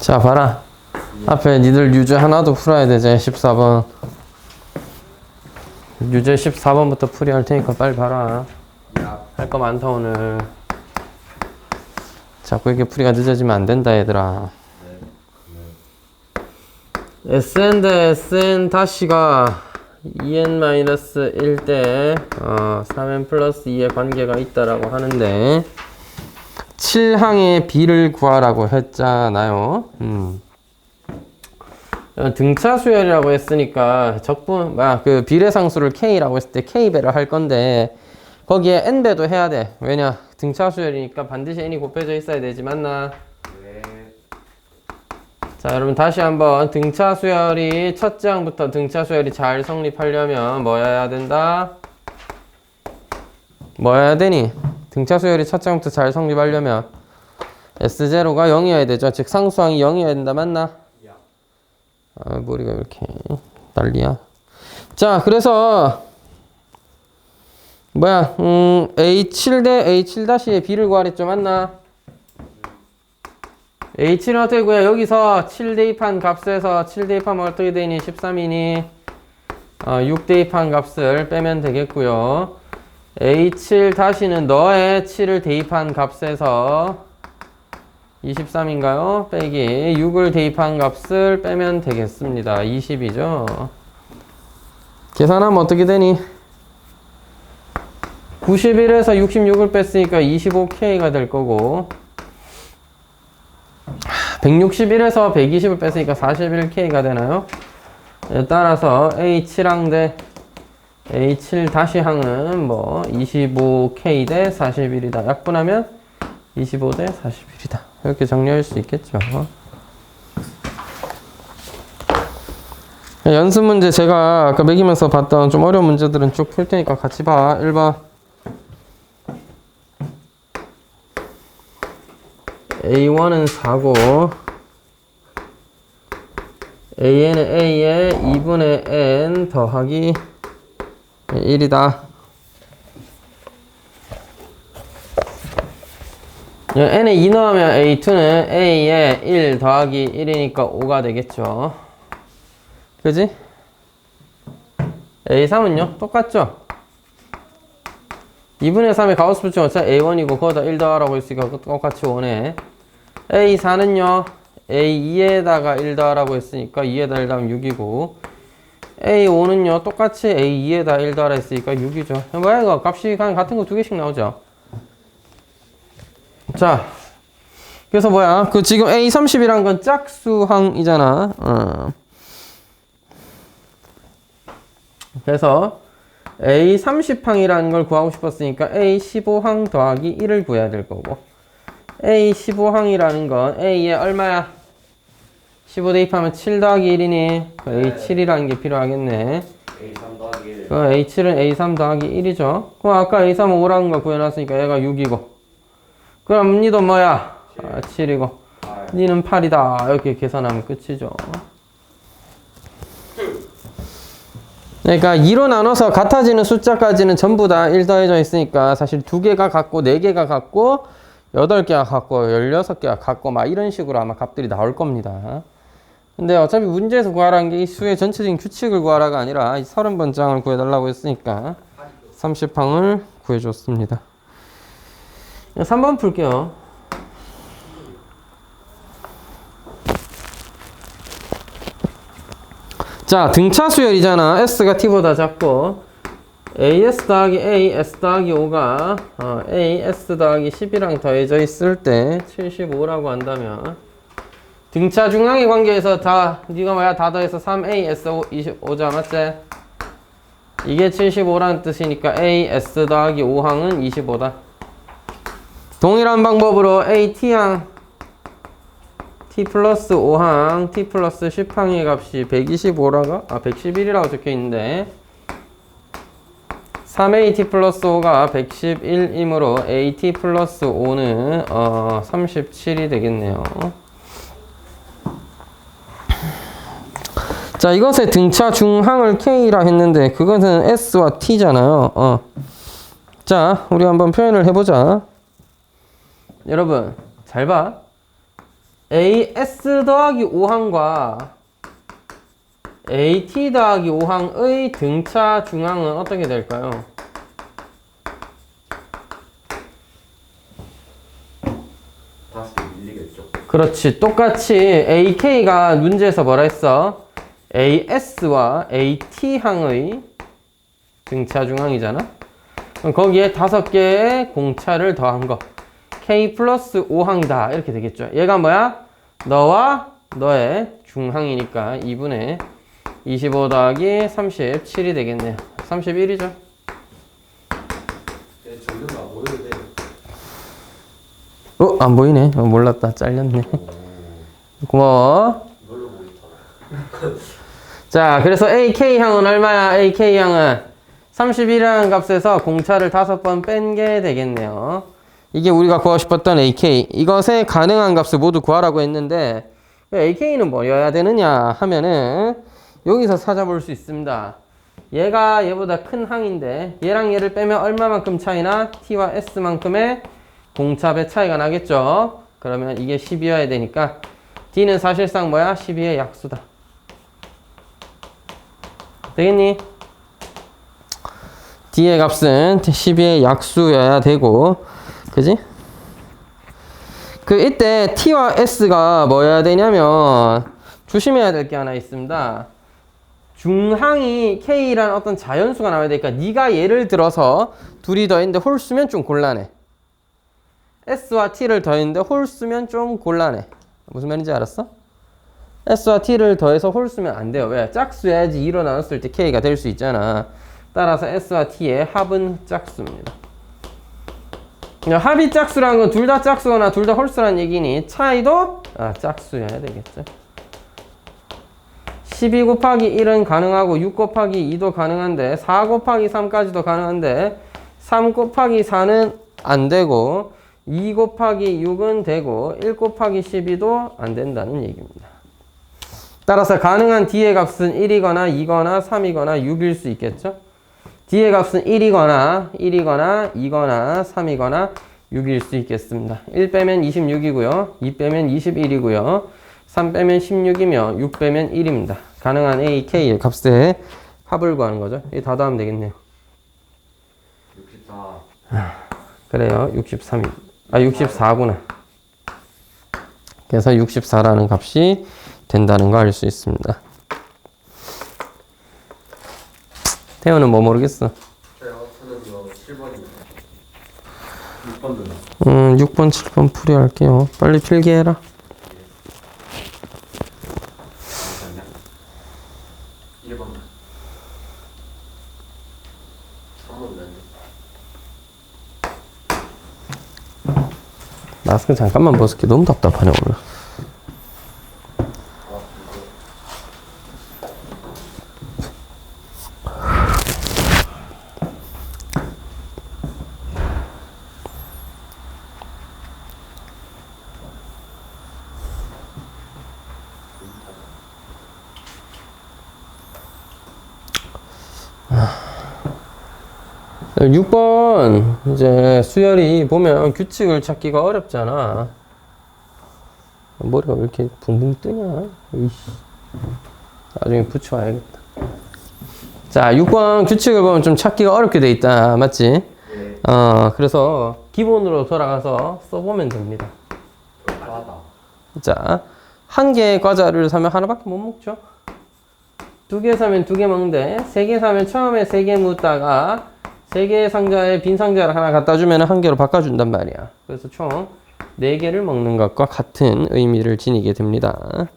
자, 봐라. 앞에 니들 유제 하나도 풀어야 되지. 14번. 유제 14번부터 풀이할 테니까 빨리 봐라. 할 거 많다 오늘. 자꾸 이렇게 풀이가 늦어지면 안 된다 얘들아. Sn 대 Sn 다시가 2n-1 때 3n 플러스 2의 관계가 있다라고 하는데 7항의 b를 구하라고 했잖아요. 등차 수열이라고 했으니까 그 비례상수를 k라고 했을 때 k배를 할 건데 거기에 n배도 해야 돼. 왜냐? 등차 수열이니까 반드시 n이 곱해져 있어야 되지, 맞나? 네. 자, 여러분 다시 한번 등차 수열이 첫째 항부터 등차 수열이 잘 성립하려면 뭐 해야 된다? 뭐 해야 되니? 등차 수열이 첫째 항부터 잘 성립하려면 S0가 0이어야 되죠. 즉 상수항이 0이어야 된다, 맞나? 아, 머리가 왜 이렇게 난리야. 자, 그래서 뭐야, A7 대 A7-의 b를 구하랬죠, 맞나? A7은 어떻게 구해? 여기서 7 대입한 값에서 7 대입하면 어떻게 되니? 13이니? 6 대입한 값을 빼면 되겠고요. A7-는 너의 7을 대입한 값에서 23인가요? 빼기 6을 대입한 값을 빼면 되겠습니다. 20이죠. 계산하면 어떻게 되니? 91에서 66을 뺐으니까 25K가 될 거고 161에서 120을 뺐으니까 41K가 되나요? 따라서 A7항 대 A7-항은 뭐 25K 대 41이다. 약분하면 25 대 41이다. 이렇게 정리할 수 있겠죠. 연습 문제 제가 아까 매기면서 봤던 좀 어려운 문제들은 쭉 풀 테니까 같이 봐. 1번 A1은 4고 AN은 A에 2분의 N 더하기 1이다. N에 2 넣으면 A2는 A에 1 더하기 1이니까 5가 되겠죠. 그지? A3은요? 똑같죠? 2분의 3의 가우스 불증 어차피 A1이고 거기다 1 더하라고 했으니까 똑같이 5네. A4는요? A2에다가 1 더하라고 했으니까 2에다 1 더하면 6이고 A5는요? 똑같이 A2에다 1 더하라 했으니까 6이죠. 뭐야 이거? 값이 같은 거 두 개씩 나오죠. 자, 그래서 뭐야? 그 지금 A30이란 건 짝수항이잖아. 그래서 A30항이라는 걸 구하고 싶었으니까 A15항 더하기 1을 구해야 될 거고 A15항이라는 건 A에 얼마야? 15 대입하면 7 더하기 1이니 A7이라는 게 필요하겠네. A3 더하기 1. A7은 A3 더하기 1이죠. 그럼 아까 A3은 5라는 거 구해놨으니까 얘가 6이고 그럼 니도 뭐야? 7이고 니는 8이다. 이렇게 계산하면 끝이죠. 그러니까 2로 나눠서 같아지는 숫자까지는 전부 다 1 더해져 있으니까 사실 2개가 같고 4개가 같고 8개가 같고 16개가 같고 막 이런 식으로 아마 값들이 나올 겁니다. 근데 어차피 문제에서 구하라는 게 이 수의 전체적인 규칙을 구하라가 아니라 이 30번장을 구해달라고 했으니까 30항을 구해줬습니다. 3번 풀게요. 자, 등차 수열이잖아. S가 T보다 작고 AS 더하기 A, S 더하기 5가 A, S 더하기 10이랑 더해져 있을 때 75라고 한다면 등차 중앙의 관계에서 다 네가 뭐야? 다 더해서 3A, S 25자 맞지? 이게 75라는 뜻이니까 A, S 더하기 5항은 25다. 동일한 방법으로 A, T항 T 플러스 5항, T 플러스 10항의 값이 111이라고 적혀 있는데 3A T 플러스 5가 111이므로 A T 플러스 5는 37이 되겠네요. 자, 이것의 등차 중항을 K라 했는데 그것은 S와 T잖아요. 자, 우리 한번 표현을 해보자. 여러분 잘 봐. AS 더하기 5항과 AT 더하기 5항의 등차 중항은 어떻게 될까요? 다섯 개 밀리겠죠. 그렇지. 똑같이 AK가 문제에서 뭐라 했어? AS와 AT항의 등차 중항이잖아. 그럼 거기에 5개의 공차를 더한 거. K 플러스 5항이다. 이렇게 되겠죠. 얘가 뭐야? 너와 너의 중항이니까 2분의 25 더하기 37이 되겠네요. 31이죠. 네, 정답 안 보여도 돼요. 안 보이네. 몰랐다. 잘렸네. 고마워. 이걸로 모니터. 자, 그래서 AK항은 얼마야? AK항은 31이라는 값에서 공차를 5번 뺀 게 되겠네요. 이게 우리가 구하고 싶었던 AK. 이것의 가능한 값을 모두 구하라고 했는데 AK는 뭐여야 되느냐 하면은 여기서 찾아볼 수 있습니다. 얘가 얘보다 큰 항인데 얘랑 얘를 빼면 얼마만큼 차이나? T와 S만큼의 공차배 차이가 나겠죠. 그러면 이게 10이어야 되니까 D는 사실상 뭐야? 12의 약수다. 되겠니? D의 값은 12의 약수여야 되고, 그지? 이때 T와 S가 뭐여야 되냐면 조심해야 될 게 하나 있습니다. 중항이 K라는 어떤 자연수가 나와야 되니까 네가 예를 들어서 둘이 더했는데 홀수면 좀 곤란해. S와 T를 더했는데 홀수면 좀 곤란해. 무슨 말인지 알았어? S와 T를 더해서 홀수면 안 돼요. 왜? 짝수여야지 2로 나눴을 때 K가 될 수 있잖아. 따라서 S와 T의 합은 짝수입니다. 합이 짝수라는 건 둘 다 짝수거나 둘 다 홀수라는 얘기니 차이도 짝수여야 되겠죠. 12 곱하기 1은 가능하고 6 곱하기 2도 가능한데 4 곱하기 3까지도 가능한데 3 곱하기 4는 안 되고 2 곱하기 6은 되고 1 곱하기 12도 안 된다는 얘기입니다. 따라서 가능한 D의 값은 1이거나 2거나 3이거나 6일 수 있겠죠. D의 값은 1이거나 2거나 3이거나 6일 수 있겠습니다. 1 빼면 26이고요. 2 빼면 21이고요. 3 빼면 16이며 6 빼면 1입니다. 가능한 A, K의 값의 합을 구하는 거죠. 이거 다 더하면 되겠네요. 64. 그래요. 64구나. 그래서 64라는 값이 된다는 거 알 수 있습니다. 태호는 뭐 모르겠어? 저요? 저는 이거 7번입니다. 6번도 6번, 7번 풀이할게요. 빨리 필기 해라. 잠시만요. 1번. 3번 네. 마스크 잠깐만 벗을게. 너무 답답하네 오늘. 아. 6번 이제 수열이 보면 규칙을 찾기가 어렵잖아. 머리가 왜 이렇게 붕붕 뜨냐? 이씨. 나중에 붙여와야겠다. 자, 6번 규칙을 보면 좀 찾기가 어렵게 돼 있다. 맞지? 네. 그래서 기본으로 돌아가서 써보면 됩니다. 과다. 자, 한 개의 과자를 사면 하나밖에 못 먹죠. 2개 사면 2개 먹는데 3개 사면 처음에 3개 묻다가 3개의 상자에 빈 상자를 하나 갖다 주면 한 개로 바꿔준단 말이야. 그래서 총 4개를 먹는 것과 같은 의미를 지니게 됩니다.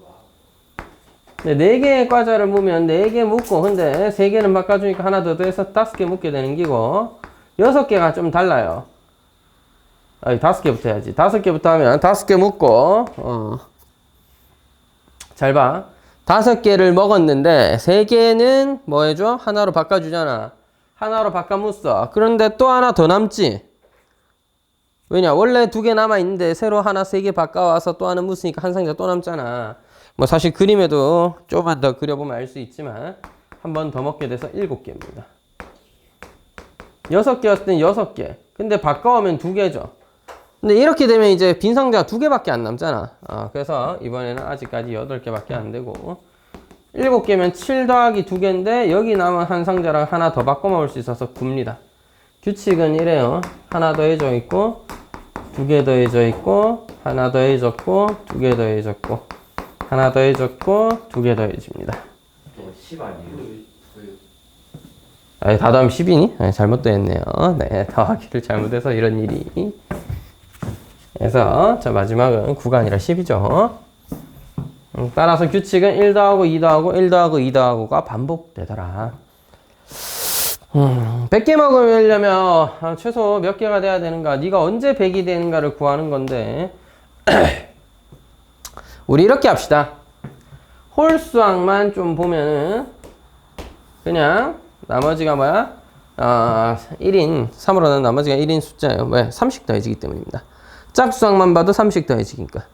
4개의 과자를 무면 4개 묻고 근데 3개는 바꿔주니까 하나 더 더해서 5개 묻게 되는 기고 6개가 좀 달라요. 5개부터 해야지. 5개부터 하면 5개 묻고 잘 봐. 5개를 먹었는데 3개는 뭐 해줘? 하나로 바꿔주잖아. 하나로 바꿔 묻어. 그런데 또 하나 더 남지. 왜냐? 원래 2개 남아있는데 새로 하나 3개 바꿔와서 또 하나 묻으니까 한 상자 또 남잖아. 뭐 사실 그림에도 조금만 더 그려보면 알 수 있지만 한 번 더 먹게 돼서 7개입니다. 6개였을 땐 6개. 근데 바꿔오면 2개죠. 근데 이렇게 되면 이제 빈 상자가 2개밖에 안 남잖아. 그래서 이번에는 아직까지 8개밖에 안 되고 7개면 7 더하기 2개인데 여기 남은 한 상자랑 하나 더 바꿔 먹을 수 있어서 9입니다. 규칙은 이래요. 하나 더해져 있고 2개 더해져 있고 하나 더해졌고 2개 더해졌고 하나 더해졌고 2개 더해집니다. 저거 10 아니에요? 다 더하면 10이니? 잘못 더했네요. 네, 더하기를 잘못해서 이런 일이. 그래서 자 마지막은 9가 아니라 10이죠. 따라서 규칙은 1 더하고 2 더하고 1 더하고 2 더하고가 반복되더라. 100개 먹으려면 최소 몇 개가 돼야 되는가? 네가 언제 100이 되는가를 구하는 건데 우리 이렇게 합시다. 홀수항만 좀 보면은 그냥 나머지가 뭐야? 1인 3으로 나눈 나머지가 1인 숫자예요. 왜? 3씩 더해지기 때문입니다. 짝수항만 봐도 3씩 더해지니까.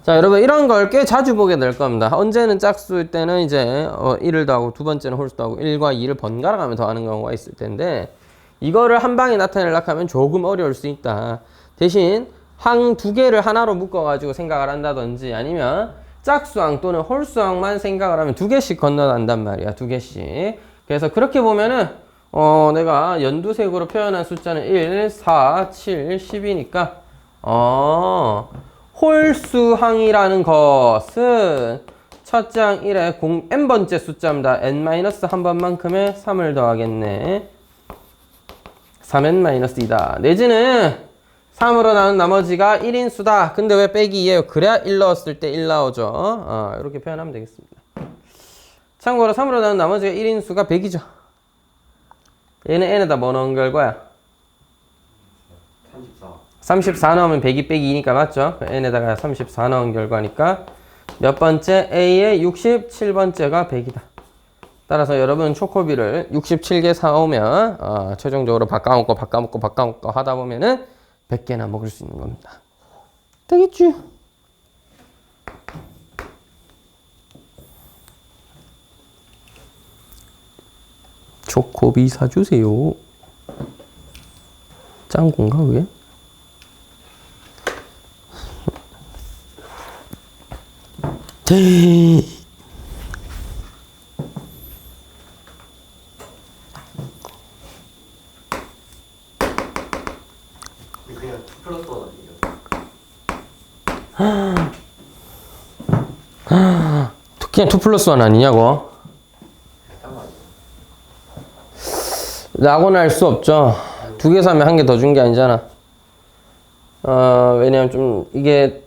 자, 여러분 이런 걸 꽤 자주 보게 될 겁니다. 언제는 짝수일 때는 이제 1을 더하고 두 번째는 홀수 더하고 1과 2를 번갈아 가며 더하는 경우가 있을 텐데 이거를 한 방에 나타내려고 하면 조금 어려울 수 있다. 대신 항 2개를 하나로 묶어 가지고 생각을 한다든지 아니면 짝수항 또는 홀수항만 생각을 하면 2개씩 건너간단 말이야. 2개씩. 그래서 그렇게 보면은 내가 연두색으로 표현한 숫자는 1, 4, 7, 10이니까 홀수항이라는 것은 첫째 항 1에 n번째 숫자입니다. n-1번만큼의 3을 더하겠네. 3n-2다. 내지는 3으로 나눈 나머지가 1인 수다. 근데 왜 빼기 2예요? 그래야 1 넣었을 때 1 나오죠. 이렇게 표현하면 되겠습니다. 참고로 3으로 나눈 나머지가 1인 수가 100이죠. 얘는 n에다 뭐 넣은 결과야? 34 넣으면 100이 빼기 2니까 맞죠? n에다가 34 넣은 결과니까 몇 번째? A의 67번째가 100이다. 따라서 여러분 초코비를 67개 사오면 최종적으로 바꿔먹고 하다 보면은 100개나 먹을 수 있는 겁니다. 되겠지? 초코비 사주세요. 짱구인가 그게? 그냥 2 플러스 1 아니에요? 그냥 2 플러스 1 아니냐고? 라고는 할 수 없죠. 2개 사면 1개 더 준 게 아니잖아. 왜냐면 좀 이게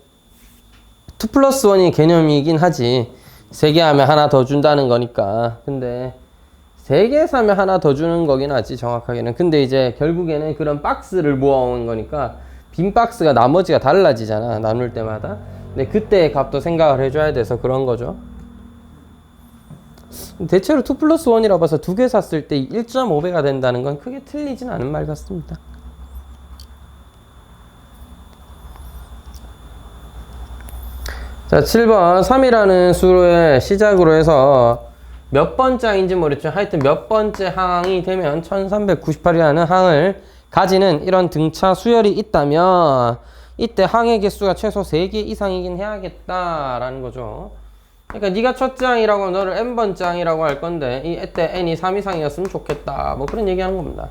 2 플러스 1이 개념이긴 하지. 3개 하면 하나 더 준다는 거니까. 근데 3개 사면 하나 더 주는 거긴 하지 정확하게는. 근데 이제 결국에는 그런 박스를 모아오는 거니까 빈 박스가 나머지가 달라지잖아 나눌 때마다. 근데 그때의 값도 생각을 해줘야 돼서 그런 거죠. 대체로 2 플러스 1이라 봐서 2개 샀을 때 1.5배가 된다는 건 크게 틀리진 않은 말 같습니다. 자, 7번 3이라는 수의 시작으로 해서 몇 번째 항인지 모르겠죠. 하여튼 몇 번째 항이 되면 1398이라는 항을 가지는 이런 등차 수열이 있다면 이때 항의 개수가 최소 3개 이상이긴 해야겠다라는 거죠. 그러니까 네가 첫째 항이라고 하면 너를 n번째 항이라고 할 건데 이때 n이 3 이상이었으면 좋겠다. 뭐 그런 얘기하는 겁니다.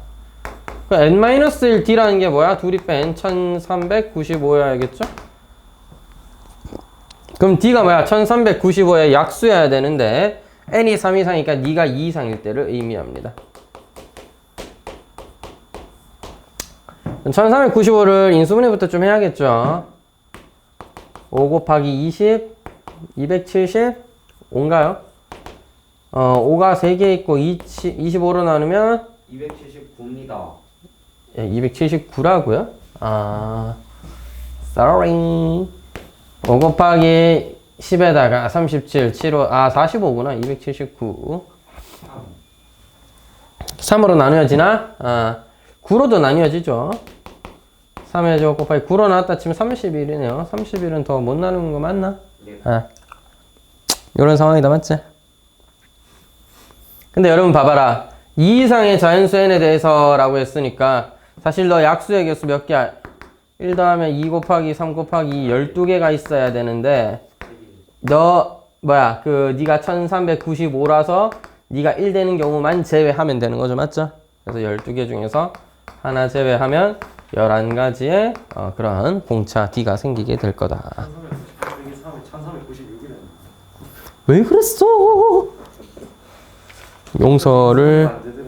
n-1d라는 게 뭐야? 둘이 뺀 1395여야겠죠? 그럼 d가 뭐야? 1395의 약수여야 되는데 n이 3 이상이니까 네가 2 이상일 때를 의미합니다. 1395를 인수분해부터 좀 해야겠죠. 5 곱하기 20 275인가요? 5가 3개 있고 25로 나누면 279입니다. 예, 279라고요? sorry. 5 곱하기 10에다가 37, 7호, 45구나. 279. 3으로 나누어지나? 9로도 나뉘어지죠. 3의 제곱 곱하기 9로 나왔다 치면 31이네요. 31은 더 못 나누는 거 맞나? 네. 이런 상황이다, 맞지? 근데 여러분 봐봐라. 2 이상의 자연수 n에 대해서 라고 했으니까 사실 너 약수의 개수 몇 개? 1 더하면 2 곱하기 3 곱하기 12개가 있어야 되는데 너 뭐야 그 네가 1395라서 네가 1 되는 경우만 제외하면 되는 거죠. 맞죠? 그래서 12개 중에서 하나 제외하면 11가지의 그런 공차 D가 생기게 될 거다. 1396이네. 왜 그랬어? 용서를 안 되더라.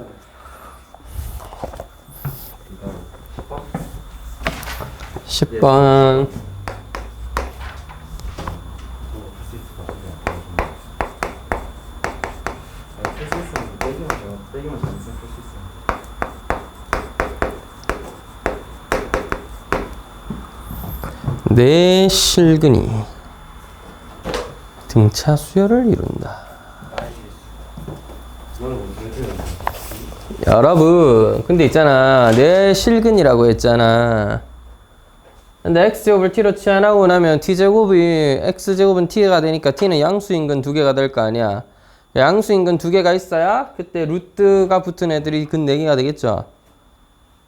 10번 빼기만 잘 쓸 수 있어. 내 실근이 등차 수열을 이룬다. 여러분 근데 있잖아 내 실근이라고 했잖아. 근데 x제곱을 t로 치환하고 나면 t제곱이 x제곱은 t가 되니까 t는 양수인근 2개가 될 거 아니야. 양수인근 2개가 있어야 그때 루트가 붙은 애들이 근 4개가 되겠죠.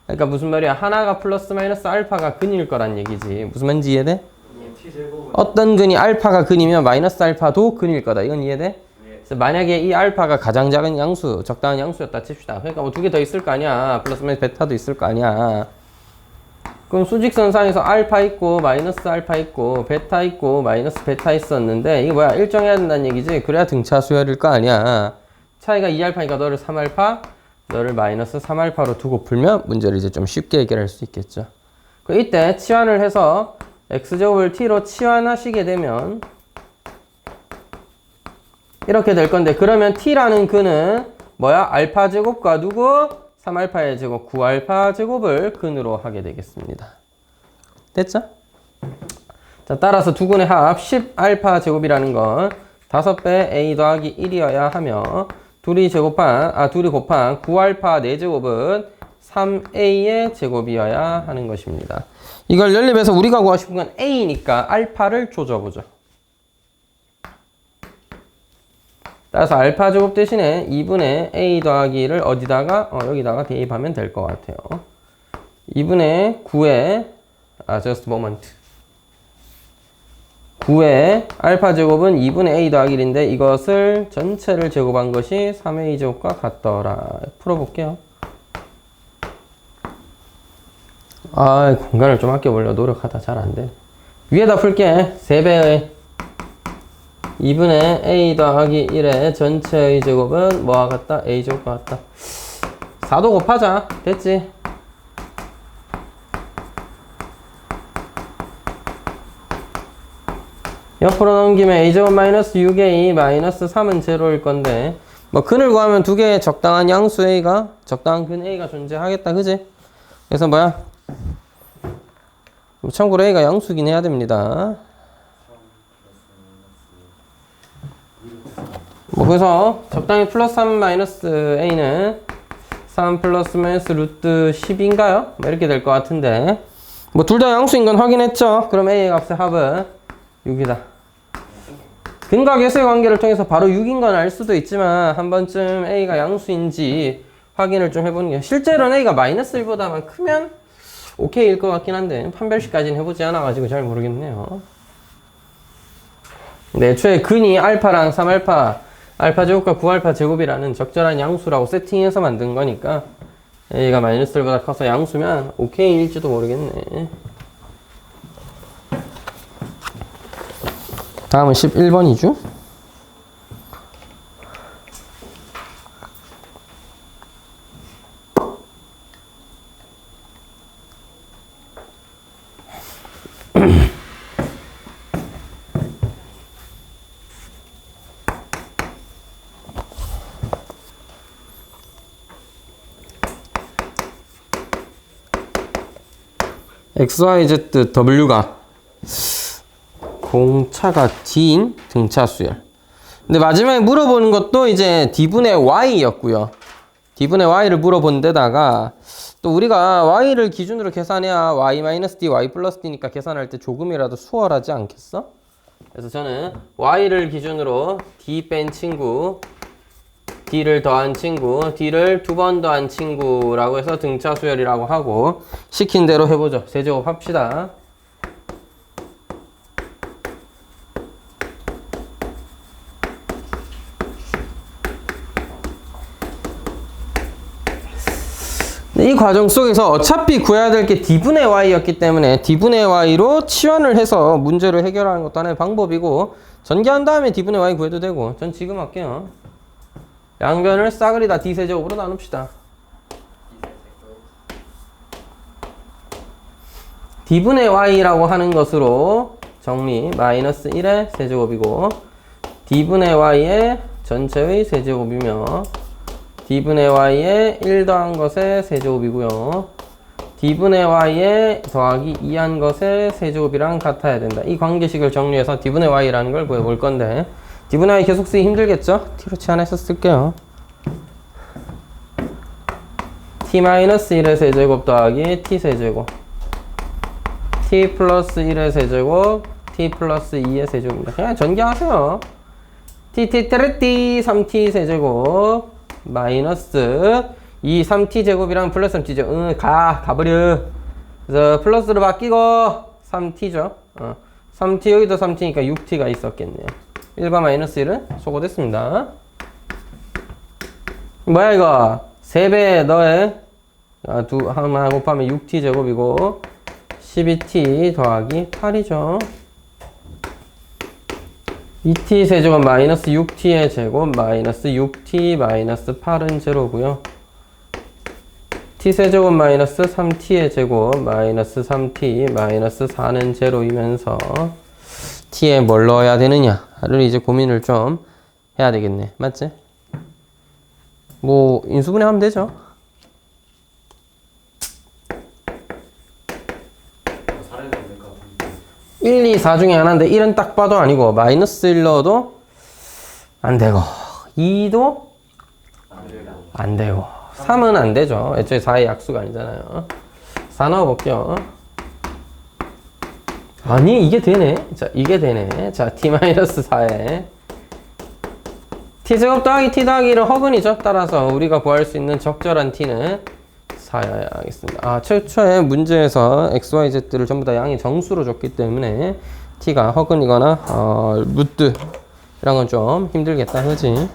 그러니까 무슨 말이야, 하나가 플러스 마이너스 알파가 근일 거란 얘기지. 무슨 말인지 이해돼? 어떤 근이 알파가 근이면 마이너스 알파도 근일 거다. 이건 이해돼? 그래서 만약에 이 알파가 가장 작은 양수, 적당한 양수였다 칩시다. 그러니까 뭐 2개 더 있을 거 아니야. 플러스 마이너스 베타도 있을 거 아니야. 그럼 수직선상에서 알파 있고 마이너스 알파 있고 베타 있고 마이너스 베타 있었는데 이게 뭐야, 일정해야 된다는 얘기지. 그래야 등차 수열일 거 아니야. 차이가 2알파니까 너를 3알파, 너를 마이너스 3알파로 두고 풀면 문제를 이제 좀 쉽게 해결할 수 있겠죠. 그 이때 치환을 해서 x제곱을 t로 치환하시게 되면 이렇게 될 건데, 그러면 t라는 근은 뭐야? 알파 제곱과 누구? 3알파의 제곱 9알파 제곱을 근으로 하게 되겠습니다. 됐죠? 자, 따라서 두 근의 합 10알파 제곱이라는 건 5배 a 더하기 1이어야 하며 둘이 곱한 9알파 4제곱은 3a의 제곱이어야 하는 것입니다. 이걸 연립해서 우리가 구하고 싶은 건 a니까 알파를 조져보죠. 따라서 알파 제곱 대신에 2분의 a 더하기 1을 어디다가? 여기다가 대입하면 될 것 같아요. 2분의 9의 just a moment. 9의 알파 제곱은 2분의 a 더하기 1인데 이것을 전체를 제곱한 것이 3a 제곱과 같더라. 풀어볼게요. 공간을 좀 아껴보려고 노력하다 잘 안돼. 위에다 풀게. 3배의 2분의 a 더하기 1의 전체의 제곱은 뭐와 같다? a 제곱과 같다. 4도 곱하자. 됐지? 옆으로 넘기면 a제곱 마이너스 6a 마이너스 3은 제로일 건데, 뭐 근을 구하면 두 개의 적당한 양수 a가, 적당한 근 a가 존재하겠다. 그지? 그래서 뭐야? 참고로 a가 양수긴 해야 됩니다. 그래서 적당히 플러스 3 마이너스 a는 3 플러스 마이너스 루트 10인가요? 뭐 이렇게 될 것 같은데, 뭐 둘 다 양수인 건 확인했죠? 그럼 a의 값의 합은 6이다. 근과 계수의 관계를 통해서 바로 6인 건 알 수도 있지만 한 번쯤 a가 양수인지 확인을 좀 해보는 게, 실제로는 a가 마이너스 1보다만 크면 오케이일 것 같긴 한데 판별식까지는 해보지 않아가지고 잘 모르겠네요. 네, 애초에 근이 알파랑 3알파, 알파 제곱과 9알파 제곱이라는 적절한 양수라고 세팅해서 만든 거니까 a가 마이너스 1보다 커서 양수면 오케이일지도 모르겠네. 다음은 11번이죠. XYZW가 공차가 D인 등차 수열. 근데 마지막에 물어보는 것도 이제 D분의 Y였고요. D분의 Y를 물어본 데다가 또 우리가 Y를 기준으로 계산해야 Y-D, Y 플러스 D니까 계산할 때 조금이라도 수월하지 않겠어? 그래서 저는 Y를 기준으로 D 뺀 친구 D를 더한 친구, D를 두 번 더한 친구라고 해서 등차 수열이라고 하고 시킨 대로 해보죠. 세제곱 합시다. 이 과정 속에서 어차피 구해야 될 게 D분의 Y였기 때문에 D분의 Y로 치환을 해서 문제를 해결하는 것도 하나의 방법이고 전개한 다음에 D분의 Y 구해도 되고 전 지금 할게요. 양변을 싸그리 다 D세제곱으로 나눕시다. D분의 Y라고 하는 것으로 정리 마이너스 1의 세제곱이고 D분의 Y의 전체의 세제곱이며 D분의 Y에 1 더한 것의 세제곱이고요. D분의 Y에 더하기 2한 것의 세제곱이랑 같아야 된다. 이 관계식을 정리해서 D분의 Y라는 걸 구해볼 건데 D분의 Y 계속 쓰기 힘들겠죠? T로 치환해서 쓸게요. T-1의 세제곱 더하기 T 세제곱 T 플러스 1의 세제곱 T 플러스 2의 세제곱입니다. 그냥 전개하세요. T 3T 세제곱 마이너스 2, 3t 제곱이랑 플러스 3t 제곱 가버려. 그래서 플러스로 바뀌고 3t죠. 3t 여기도 3t니까 6t가 있었겠네요. 1과 마이너스 1은 소거됐습니다. 뭐야 이거 3배 너의 하나 곱하면 6t 제곱이고 12t 더하기 8이죠. 2t 세제곱 마이너스 6t의 제곱 마이너스 6t 마이너스 8은 제로고요. t 세제곱 마이너스 3t의 제곱 마이너스 3t 마이너스 4는 제로이면서 t에 뭘 넣어야 되느냐를 이제 고민을 좀 해야 되겠네. 맞지? 뭐 인수분해하면 되죠. 1, 2, 4 중에 하나인데 1은 딱 봐도 아니고 마이너스 1 넣어도 안 되고 2도 안 되고 3은 안 되죠. 애초에 4의 약수가 아니잖아요. 4 넣어볼게요. 아니 이게 되네. 자 이게 되네. 자 t-4에 t제곱 더하기 t 더하기 1은 허근이죠. 따라서 우리가 구할 수 있는 적절한 t는 4여야 하겠습니다. 최초의 문제에서 x, y, z를 전부 다 양의 정수로 줬기 때문에 t가 허근이거나 무드 이런 건 좀 힘들겠다 그지?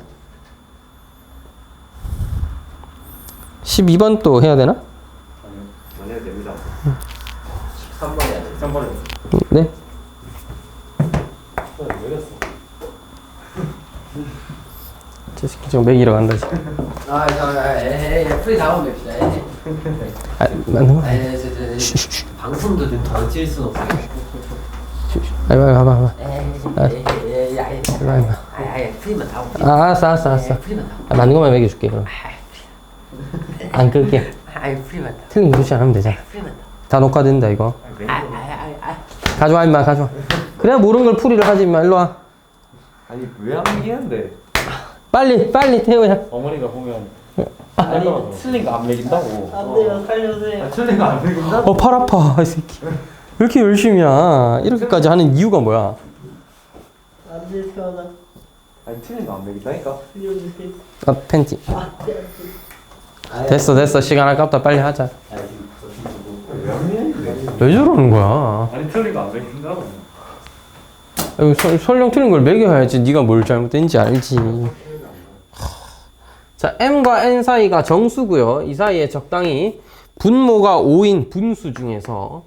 12번 또 해야 되나? 안 해도 됩니다. 13번이야 돼. 13번에 네? 왜 이랬어? 저 새끼 지금 먹이러 간다 지금. 프리 나오면 맵시다. 맞는 거 아니야? 방송도 좀 더 칠 순 없어요. 봐봐. 프리만 나오고. 알았어. 프리만 나오고. 맞는 것만 먹여줄게 그럼. 안 끌게. 프리만 나오고. 틀린 거 안 하면 되잖아. 프리만 나오고. 다 녹화된다 이거. 가져와 임마 가져와. 그래야 모르는 걸 풀이를 하지 임마. 일로 와. 아니 왜 안 이기는데? 빨리 태우야. 어머니가 보면 아니 틀린 거 안 먹인다고. 안 돼요. 살려주세요. 틀린 거 안 먹인다? 팔 아파 이 새끼. 왜 이렇게 열심히야? 이렇게까지 하는 이유가 뭐야? 안 돼, 태어나. 아니 틀린 거 안 먹인다니까? 살려주세요. 팬티. 네. 됐어. 시간 아깝다. 빨리 하자. 왜안 이기는데? 왜 저러는 거야? 아니 틀린 거 안 먹인다고. 설령 틀린 걸 매겨야지. 네가 뭘 잘못된지 알지. 자, m과 n 사이가 정수고요. 이 사이에 적당히 분모가 5인 분수 중에서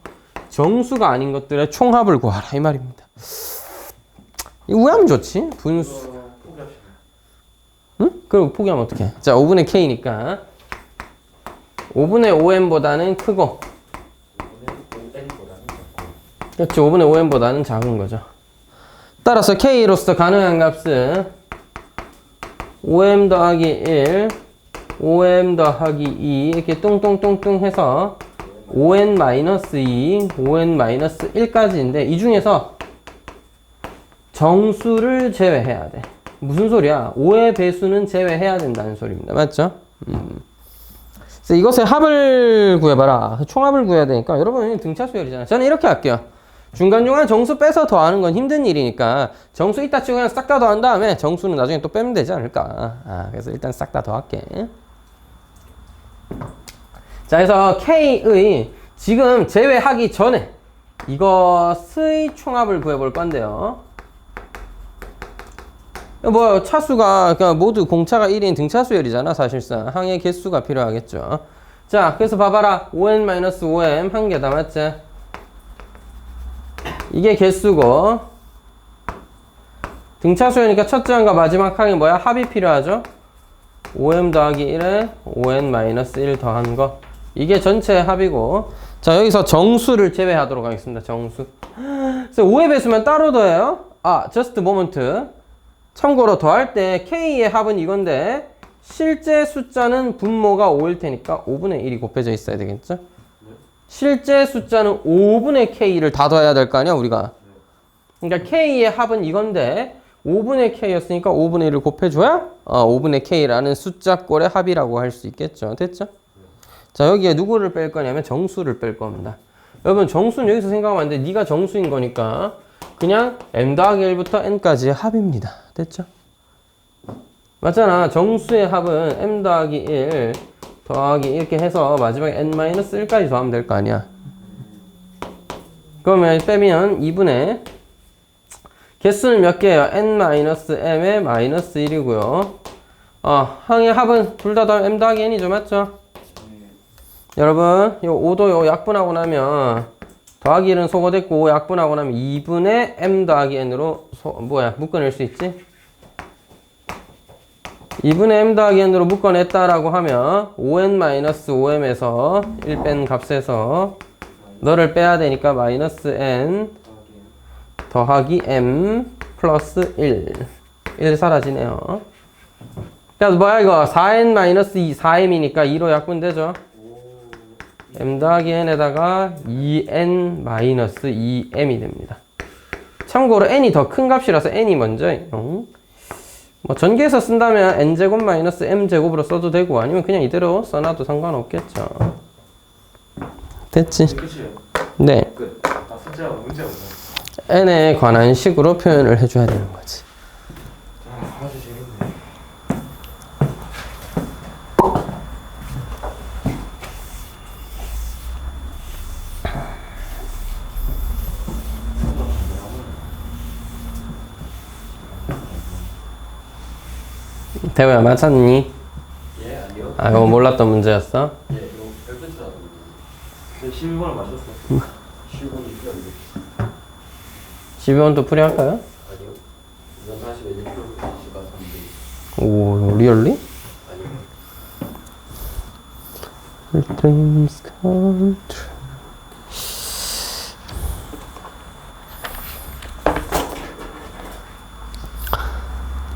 정수가 아닌 것들의 총합을 구하라 이 말입니다. 이거 왜 하면 좋지? 분수. 응? 그리고 포기하면 어떡해? 자, 5분의 k니까 5분의 5n보다는 크고 그렇지 5분의 5n보다는 작은 거죠. 따라서 k로서 가능한 값은 5m 더하기 1, 5m 더하기 2 이렇게 뚱뚱뚱뚱 해서 5n-2, 5n-1까지인데 이 중에서 정수를 제외해야 돼. 무슨 소리야? 5의 배수는 제외해야 된다는 소리입니다. 맞죠? 그래서 이것의 합을 구해봐라. 총합을 구해야 되니까 여러분 등차 수열이잖아. 저는 이렇게 할게요. 중간중간 정수 빼서 더하는 건 힘든 일이니까 정수 이따 치고 그냥 싹 다 더한 다음에 정수는 나중에 또 빼면 되지 않을까. 그래서 일단 싹 다 더할게. 자, 그래서 K의 지금 제외하기 전에 이것의 총합을 구해볼 건데요. 뭐 차수가 그러니까 모두 공차가 1인 등차수열이잖아. 사실상 항의 개수가 필요하겠죠. 자, 그래서 봐봐라. 5n-5m 한 개다, 맞지? 이게 개수고 등차수열이니까 첫째 항과 마지막 항이 뭐야? 합이 필요하죠. 5m 더하기 1에 5n-1 더한 거, 이게 전체 합이고, 자, 여기서 정수를 제외하도록 하겠습니다. 정수. 그래서 5의 배수면 따로 더해요. just a moment. 참고로 더할 때 K의 합은 이건데 실제 숫자는 분모가 5일 테니까 5분의 1이 곱해져 있어야 되겠죠? 실제 숫자는 5분의 K를 다 더해야 될 거 아니야, 우리가. 그러니까 K의 합은 이건데 5분의 K였으니까 5분의 1을 곱해줘야 5분의 K라는 숫자꼴의 합이라고 할 수 있겠죠. 됐죠? 자, 여기에 누구를 뺄 거냐면 정수를 뺄 겁니다. 여러분, 정수는 여기서 생각하면 안 돼. 네가 정수인 거니까 그냥 m 더하기 1부터 n까지의 합입니다. 됐죠? 맞잖아. 정수의 합은 m 더하기 1 더하기 이렇게 해서 마지막에 n-1까지 더하면 될 거 아니야. 그러면 빼면 2분의 개수는 몇 개예요? n-m의 마이너스 1이고요. 항의 합은 둘 다 m 더하기 n이죠. 맞죠? 여러분, 요 5도 요 약분하고 나면 더하기 1은 소거됐고 약분하고 나면 2분의 m 더하기 n으로 묶어낼 수 있지? 2분의 m 더하기 n으로 묶어냈다라고 하면 5n-5m에서 1 뺀 값에서 너를 빼야 되니까 마이너스 n 더하기 m 플러스 1 사라지네요. 그래서 뭐야 이거 4n-2 4m이니까 2로 약분되죠. m 더하기 n에다가 2n-2m이 됩니다. 참고로 n이 더 큰 값이라서 n이 먼저예요. 뭐 전개해서 쓴다면 n제곱 마이너스 m제곱으로 써도 되고 아니면 그냥 이대로 써놔도 상관없겠죠. 됐지? 네. 끝. 숫자가 문제 없네. n에 관한 식으로 표현을 해줘야 되는 거지. 아주 재밌네. 대호야, 맞았니? 예, 아니요. 이거 몰랐던 문제였어? 예, 이거 별빛이라고. 네, 12번을 맞췄어. 12번이 필요한데. 12번도 풀이할까요? 아니요. 이건 40에 6%가 3대. 오, 리얼리? 아니요. Dreams come true.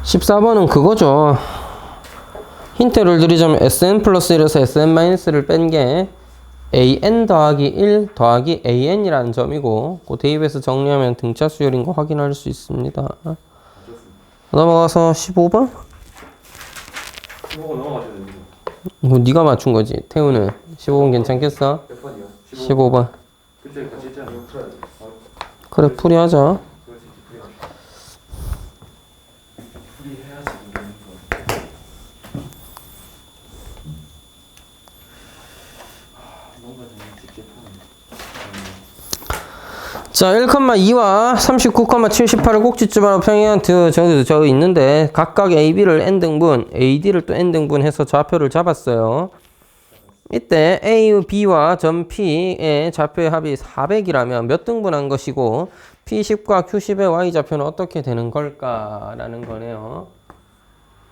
(14번은) 그거죠. 힌트를 드리자면 sn 플러스 1에서 sn 마이너스를 뺀 게 an 더하기 1 더하기 an이라는 점이고, 그 대입해서 정리하면 등차 수열인 거 확인할 수 있습니다. 넘어가서 15번? 15번 넘어가셔야 됩니다. 이거 네가 맞춘 거지. 태우는 15번 괜찮겠어? 몇 번이요? 15번. 그때 같이 했지 않아요? 그래, 풀이하자. 자, 1,2와 39,78을 꼭지점으로 평행한 저 있는데 각각 AB를 n등분, AD를 또 n등분해서 좌표를 잡았어요. 이때 A, B와 점 P의 좌표의 합이 400이라면 몇 등분한 것이고 P10과 Q10의 Y좌표는 어떻게 되는 걸까라는 거네요.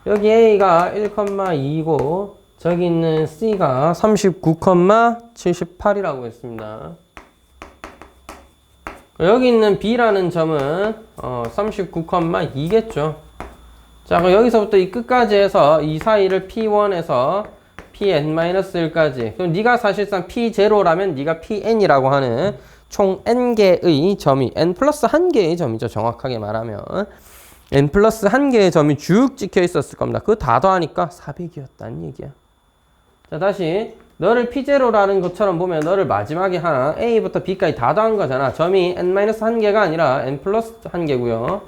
여기 A가 1,2고 저기 있는 C가 39,78이라고 했습니다. 여기 있는 B라는 점은 39,2겠죠. 자, 그럼 여기서부터 이 끝까지 해서 이 사이를 P1에서 Pn-1까지. 그럼 네가 사실상 P0라면 네가 Pn이라고 하는 총 n개의 점이 n 플러스 1개의 점이죠. 정확하게 말하면 n 플러스 1개의 점이 쭉 찍혀 있었을 겁니다. 그거 다 더하니까 400이었다는 얘기야. 자, 다시 너를 P0라는 것처럼 보면 너를 마지막에 하나 A부터 B까지 다 더한 거잖아. 점이 n-1개가 아니라 n 플러스 1개고요.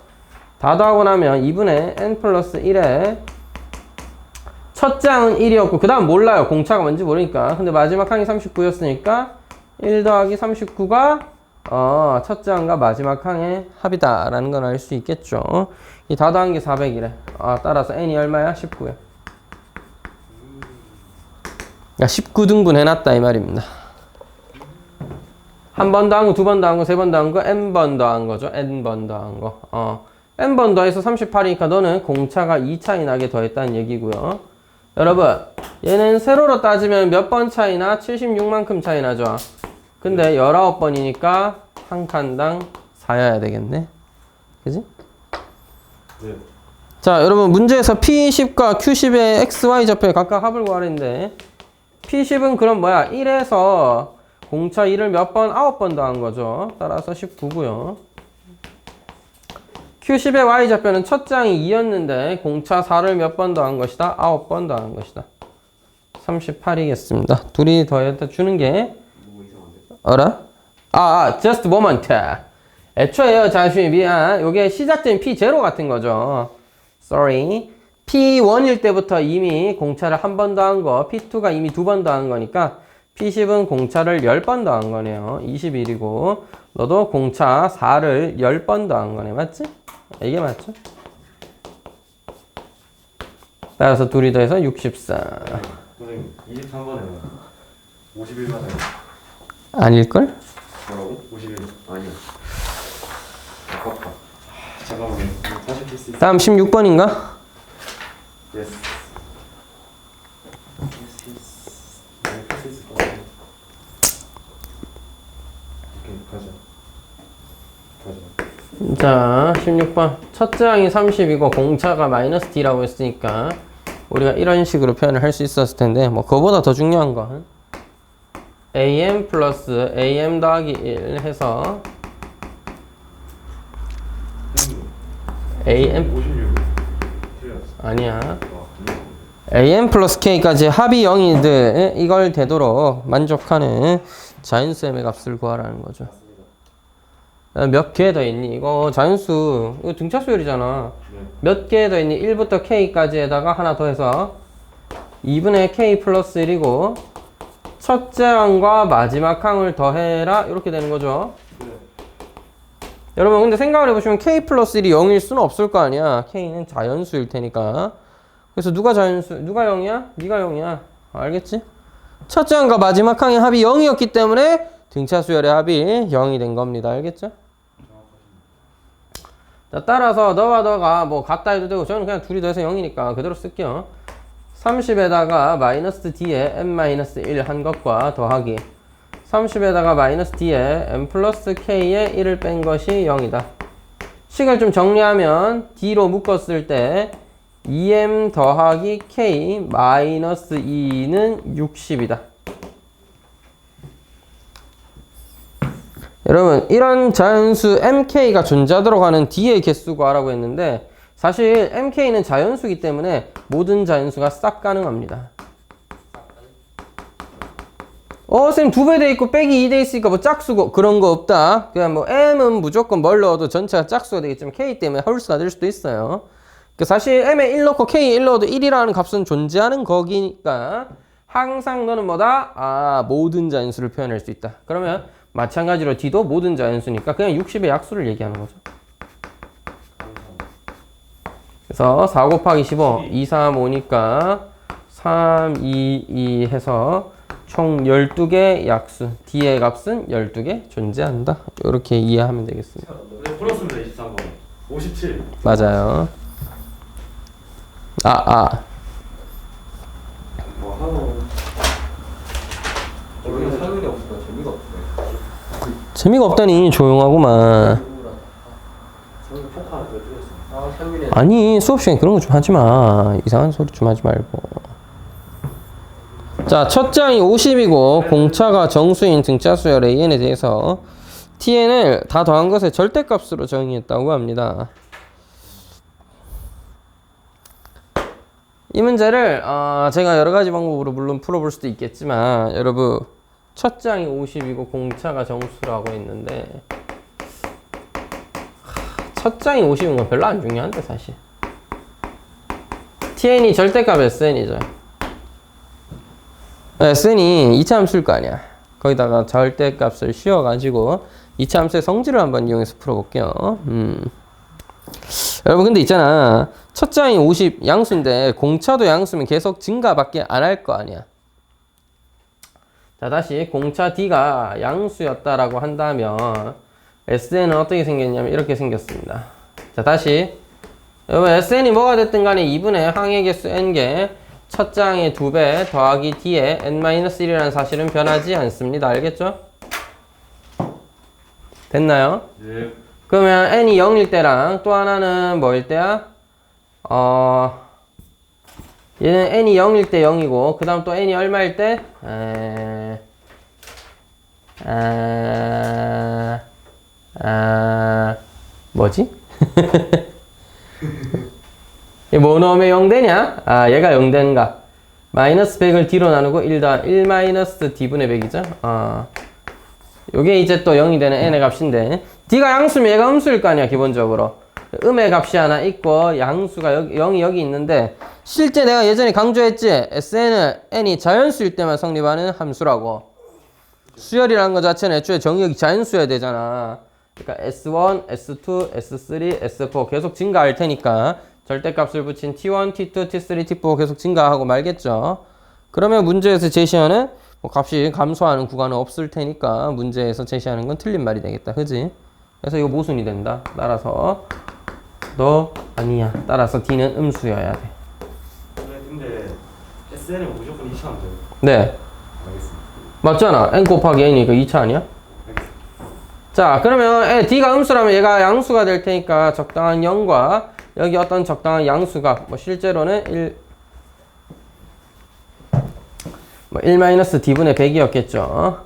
다 더하고 나면 2분의 n 플러스 1에 첫 장은 1이었고 그 다음 몰라요. 공차가 뭔지 모르니까. 근데 마지막 항이 39였으니까 1 더하기 39가 첫 장과 마지막 항의 합이다 라는 건 알 수 있겠죠. 이 다 더한 게 400이래. 따라서 n이 얼마야? 19야. 그러니까 19등분 해놨다 이 말입니다. 한 번 더한 거, 두 번 더한 거, 세 번 더한 거, n번 더한 거죠. n번 더한 거. n번 더해서 38이니까 너는 공차가 2차이 나게 더했다는 얘기고요. 여러분, 얘는 세로로 따지면 몇 번 차이 나? 76만큼 차이 나죠. 근데 19번이니까 한 칸당 4여야 되겠네. 그지? 네. 자, 여러분 문제에서 P10과 Q10의 XY 좌표에 각각 합을 구하는데 P10은 그럼 뭐야? 1에서 공차 1을 몇 번? 9번 더한 거죠. 따라서 19고요. Q10의 Y좌표는 첫 장이 2였는데 공차 4를 몇 번 더한 것이다? 9번 더한 것이다. 38이겠습니다. 둘이 더해서 주는 게 어라? just moment. 애초에요, 자수이 미안. 요게 시작점이 P0 같은 거죠. Sorry. P1일 때부터 이미 공차를 한 번 더한 거, P2가 이미 두 번 더한 거니까 P10은 공차를 10번 더한 거네요. 21이고 너도 공차 4를 10번 더한 거네. 맞지? 이게 맞죠? 따라서 둘이 더해서 64. 선생님 23번에 51번에 아닐걸? 뭐라고? 51 아니요. 아깝다. 잠깐만요. 다시 필수 있어. 다음 16번인가? 예스. 필수 있을 것 같아. 오케이 가자. 자, 16번. 첫 장이 30이고 공차가 마이너스 D라고 했으니까 우리가 이런 식으로 표현을 할 수 있었을 텐데 뭐 그거보다 더 중요한 건 AM 플러스 AM 더하기 1 해서 AM 56. 틀렸어. 아니야. AM 플러스 K까지 합이 0이든 이걸 되도록 만족하는 자연수의 값을 구하라는 거죠. 몇 개 더 있니? 이거 자연수, 이거 등차수열이잖아. 몇 개 더 있니? 1부터 K까지에다가 하나 더해서 2분의 K 플러스 1이고 첫째 항과 마지막 항을 더해라 이렇게 되는 거죠. 여러분 근데 생각을 해보시면 K 플러스 1이 0일 수는 없을 거 아니야. K는 자연수일 테니까. 그래서 누가 자연수, 누가 0이야? 네가 0이야. 알겠지? 첫째 항과 마지막 항의 합이 0이었기 때문에 등차수열의 합이 0이 된 겁니다. 알겠죠? 자, 따라서 너와 너가 뭐 같다 해도 되고 저는 그냥 둘이 더해서 0이니까 그대로 쓸게요. 30에다가 마이너스 D에 n-1 한 것과 더하기 30에다가 마이너스 D에 n 플러스 K에 1을 뺀 것이 0이다. 식을 좀 정리하면 D로 묶었을 때 2m 더하기 K 마이너스 2는 60이다. 여러분 이런 자연수 MK가 존재하도록 하는 D의 개수 구하라고 했는데 사실 MK는 자연수이기 때문에 모든 자연수가 싹 가능합니다. 선생님 2배 돼 있고 빼기 2 돼 있으니까 뭐 짝수고 그런 거 없다. 그냥 뭐 M은 무조건 뭘 넣어도 전체가 짝수가 되겠지만 K 때문에 홀수가 될 수도 있어요. 사실 M에 1 넣고 K에 1 넣어도 1이라는 값은 존재하는 거기니까 항상 너는 뭐다? 모든 자연수를 표현할 수 있다. 그러면 마찬가지로 D도 모든 자연수니까 그냥 60의 약수를 얘기하는 거죠. 그래서 4 곱하기 15, 2, 3, 5니까 3, 2, 2 해서 총 12개 약수, D의 값은 12개 존재한다. 이렇게 이해하면 되겠습니다. 네, 풀었습니다. 23번. 57. 맞아요. 뭐 하노. 여기는 설문이 없어. 재미가 없네. 재미가 없다니 조용하구만. 저는 폭탄을 왜 뚫었어? 설문이 아니 수업 시간에 그런 거 좀 하지 마. 이상한 소리 좀 하지 말고. 자, 첫 장이 50이고 공차가 정수인 등차수열 AN에 대해서 TN을 다 더한 것의 절대값으로 정의했다고 합니다. 이 문제를 제가 여러 가지 방법으로 물론 풀어볼 수도 있겠지만 여러분 첫 장이 50이고 공차가 정수라고 했는데 첫 장이 50인 건 별로 안 중요한데 사실 tn이 절대값 sn이죠. sn이 이차함수일 거 아니야. 거기다가 절대값을 씌워가지고 이차함수의 성질을 한번 이용해서 풀어볼게요. 여러분 근데 있잖아, 첫 장이 50 양수인데 공차도 양수면 계속 증가밖에 안 할 거 아니야. 자, 다시 공차 D가 양수였다라고 한다면 SN은 어떻게 생겼냐면 이렇게 생겼습니다. 자, 다시 여러분 SN이 뭐가 됐든 간에 2분의 항의 개수 N개 첫 장의 2배 더하기 D의 N-1이라는 사실은 변하지 않습니다. 알겠죠? 됐나요? 네. 그러면 N이 0일 때랑 또 하나는 뭐일 때야? 얘는 N이 0일 때 0이고 그 다음 또 N이 얼마일 때? 뭐지? 얘 뭐 넣으면 0 되냐? 얘가 0 되는가? 마이너스 100을 D로 나누고 1 마이너스 D분의 100이죠? 요게 이제 또 0이 되는 N의 값인데 D가 양수면 얘가 음수일 거 아니야 기본적으로. 음의 값이 하나 있고 양수가 여기, 0이 여기 있는데 실제 내가 예전에 강조했지? SN은 N이 자연수일 때만 성립하는 함수라고. 수열이라는 것 자체는 애초에 정의역이 자연수여야 되잖아. 그러니까 S1, S2, S3, S4 계속 증가할 테니까 절대값을 붙인 T1, T2, T3, T4 계속 증가하고 말겠죠. 그러면 문제에서 제시하는 뭐 값이 감소하는 구간은 없을 테니까 문제에서 제시하는 건 틀린 말이 되겠다. 그지? 그래서 이거 모순이 된다. 따라서 너 아니야. 따라서 D는 음수여야 돼. 근데 SN은 무조건 2차 돼요. 네. 알겠습니다. 맞잖아. N 곱하기 N이니까 2차 아니야? 알겠습니다. 자, 그러면 D가 음수라면 얘가 양수가 될 테니까 적당한 0과 여기 어떤 적당한 양수가 뭐 실제로는 1-D분의 100이었겠죠.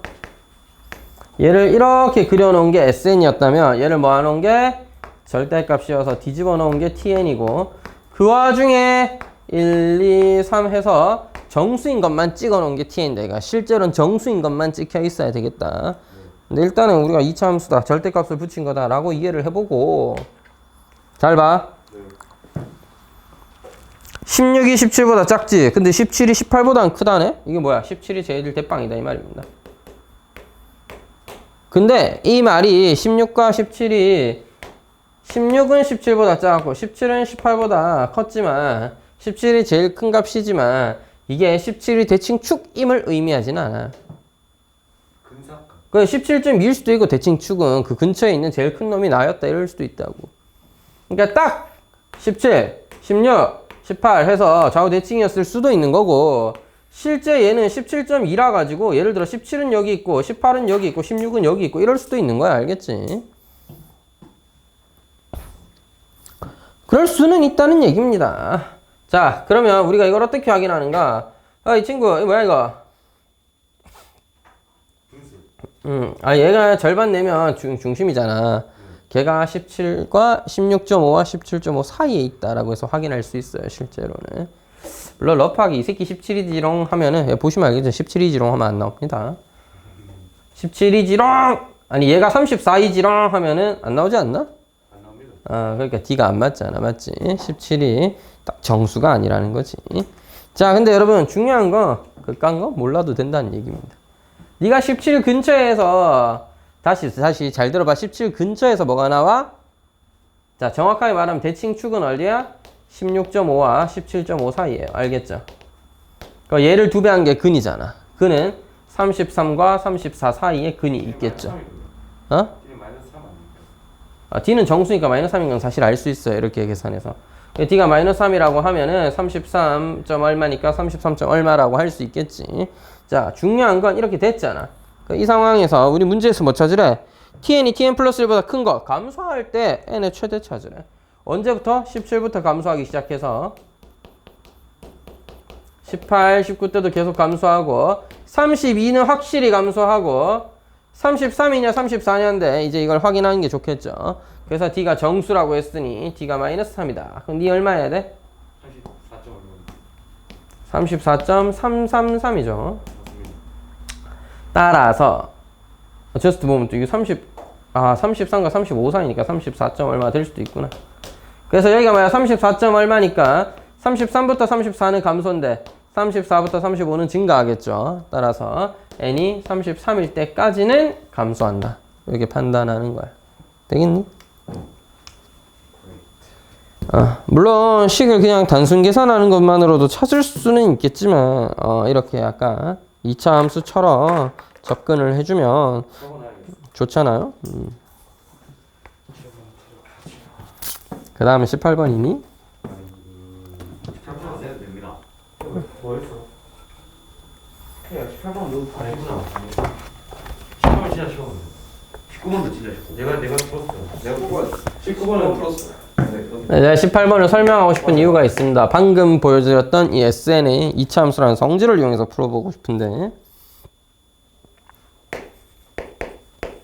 얘를 이렇게 그려놓은 게 SN이었다면 얘를 모아놓은 게 절대값 씌워서 뒤집어 놓은 게 TN이고 그 와중에 1, 2, 3 해서 정수인 것만 찍어 놓은 게 TN이다. 그러니까 실제로는 정수인 것만 찍혀 있어야 되겠다. 근데 일단은 우리가 2차 함수다. 절대값을 붙인 거다 라고 이해를 해보고 잘 봐. 16이 17보다 작지? 근데 17이 18보다는 크다네? 이게 뭐야? 17이 제일 대빵이다 이 말입니다. 근데 이 말이 16과 17이 16은 17보다 작고 17은 18보다 컸지만 17이 제일 큰 값이지만 이게 17이 대칭축임을 의미하진 않아. 근사값. 그 17.2일 수도 있고 대칭축은 그 근처에 있는 제일 큰 놈이 나였다 이럴 수도 있다고. 그러니까 딱 17, 16, 18 해서 좌우 대칭이었을 수도 있는 거고 실제 얘는 17.2라 가지고 예를 들어 17은 여기 있고 18은 여기 있고 16은 여기 있고 이럴 수도 있는 거야. 알겠지? 그럴 수는 있다는 얘기입니다. 자, 그러면 우리가 이걸 어떻게 확인하는가? 이 친구, 이거 뭐야 이거? 얘가 절반 내면 중심이잖아. 걔가 17과 16.5와 17.5 사이에 있다라고 해서 확인할 수 있어요, 실제로는. 물론 러프하게 이 새끼 17이지롱 하면은 보시면 알겠죠? 17이지롱 하면 안 나옵니다. 17이지롱! 아니 얘가 34이지롱 하면은 안 나오지 않나? 안 나옵니다. 그러니까 D가 안 맞잖아, 맞지? 17이 딱 정수가 아니라는 거지. 자, 근데 여러분 중요한 거 그딴 거 몰라도 된다는 얘기입니다. 네가 17 근처에서 다시 잘 들어봐. 17 근처에서 뭐가 나와? 자, 정확하게 말하면 대칭축은 어디야? 16.5와 17.5 사이에요. 알겠죠? 그러니까 얘를 2배 한 게 근이잖아. 근은 33과 34 사이에 근이 있겠죠. 어? D는 마이너스 3 아닙니까? D는 정수니까 마이너스 3인 건 사실 알 수 있어요. 이렇게 계산해서. D가 마이너스 3이라고 하면은 33. 얼마니까 33. 얼마라고 할 수 있겠지. 자, 중요한 건 이렇게 됐잖아. 이 상황에서 우리 문제에서 뭐 찾으래? TN이 TN 플러스 1보다 큰 거 감소할 때 N의 최대 찾으래. 언제부터? 17부터 감소하기 시작해서 18, 19 때도 계속 감소하고 32는 확실히 감소하고 33이냐 34냐인데 이제 이걸 확인하는 게 좋겠죠. 그래서 D가 정수라고 했으니 D가 마이너스 3이다. 그럼 니 얼마 해야 돼? 34.5. 34.333이죠. 따라서 저스트 보면 또 이게 33과 35 사이니까 34점 얼마 될 수도 있구나. 그래서 여기가 뭐야? 34점 얼마니까 33부터 34는 감소인데 34부터 35는 증가하겠죠. 따라서 n이 33일 때까지는 감소한다. 이렇게 판단하는 거야. 되겠니? 물론 식을 그냥 단순 계산하는 것만으로도 찾을 수는 있겠지만 이렇게 약간 2차 함수처럼 접근을 해주면 좋잖아요. 그 다음에 18번이니? 18번 해도 됩니다. 뭐 했어? 그냥 18번 너무 잘했구나. 18번 진짜 쉬워. 19번도 진짜 쉽고. 내가 풀었어. 내가 19번은 풀었어. 제가 18번을 설명하고 싶은 이유가 있습니다. 방금 보여드렸던 이 SN의 2차 함수라는 성질을 이용해서 풀어보고 싶은데,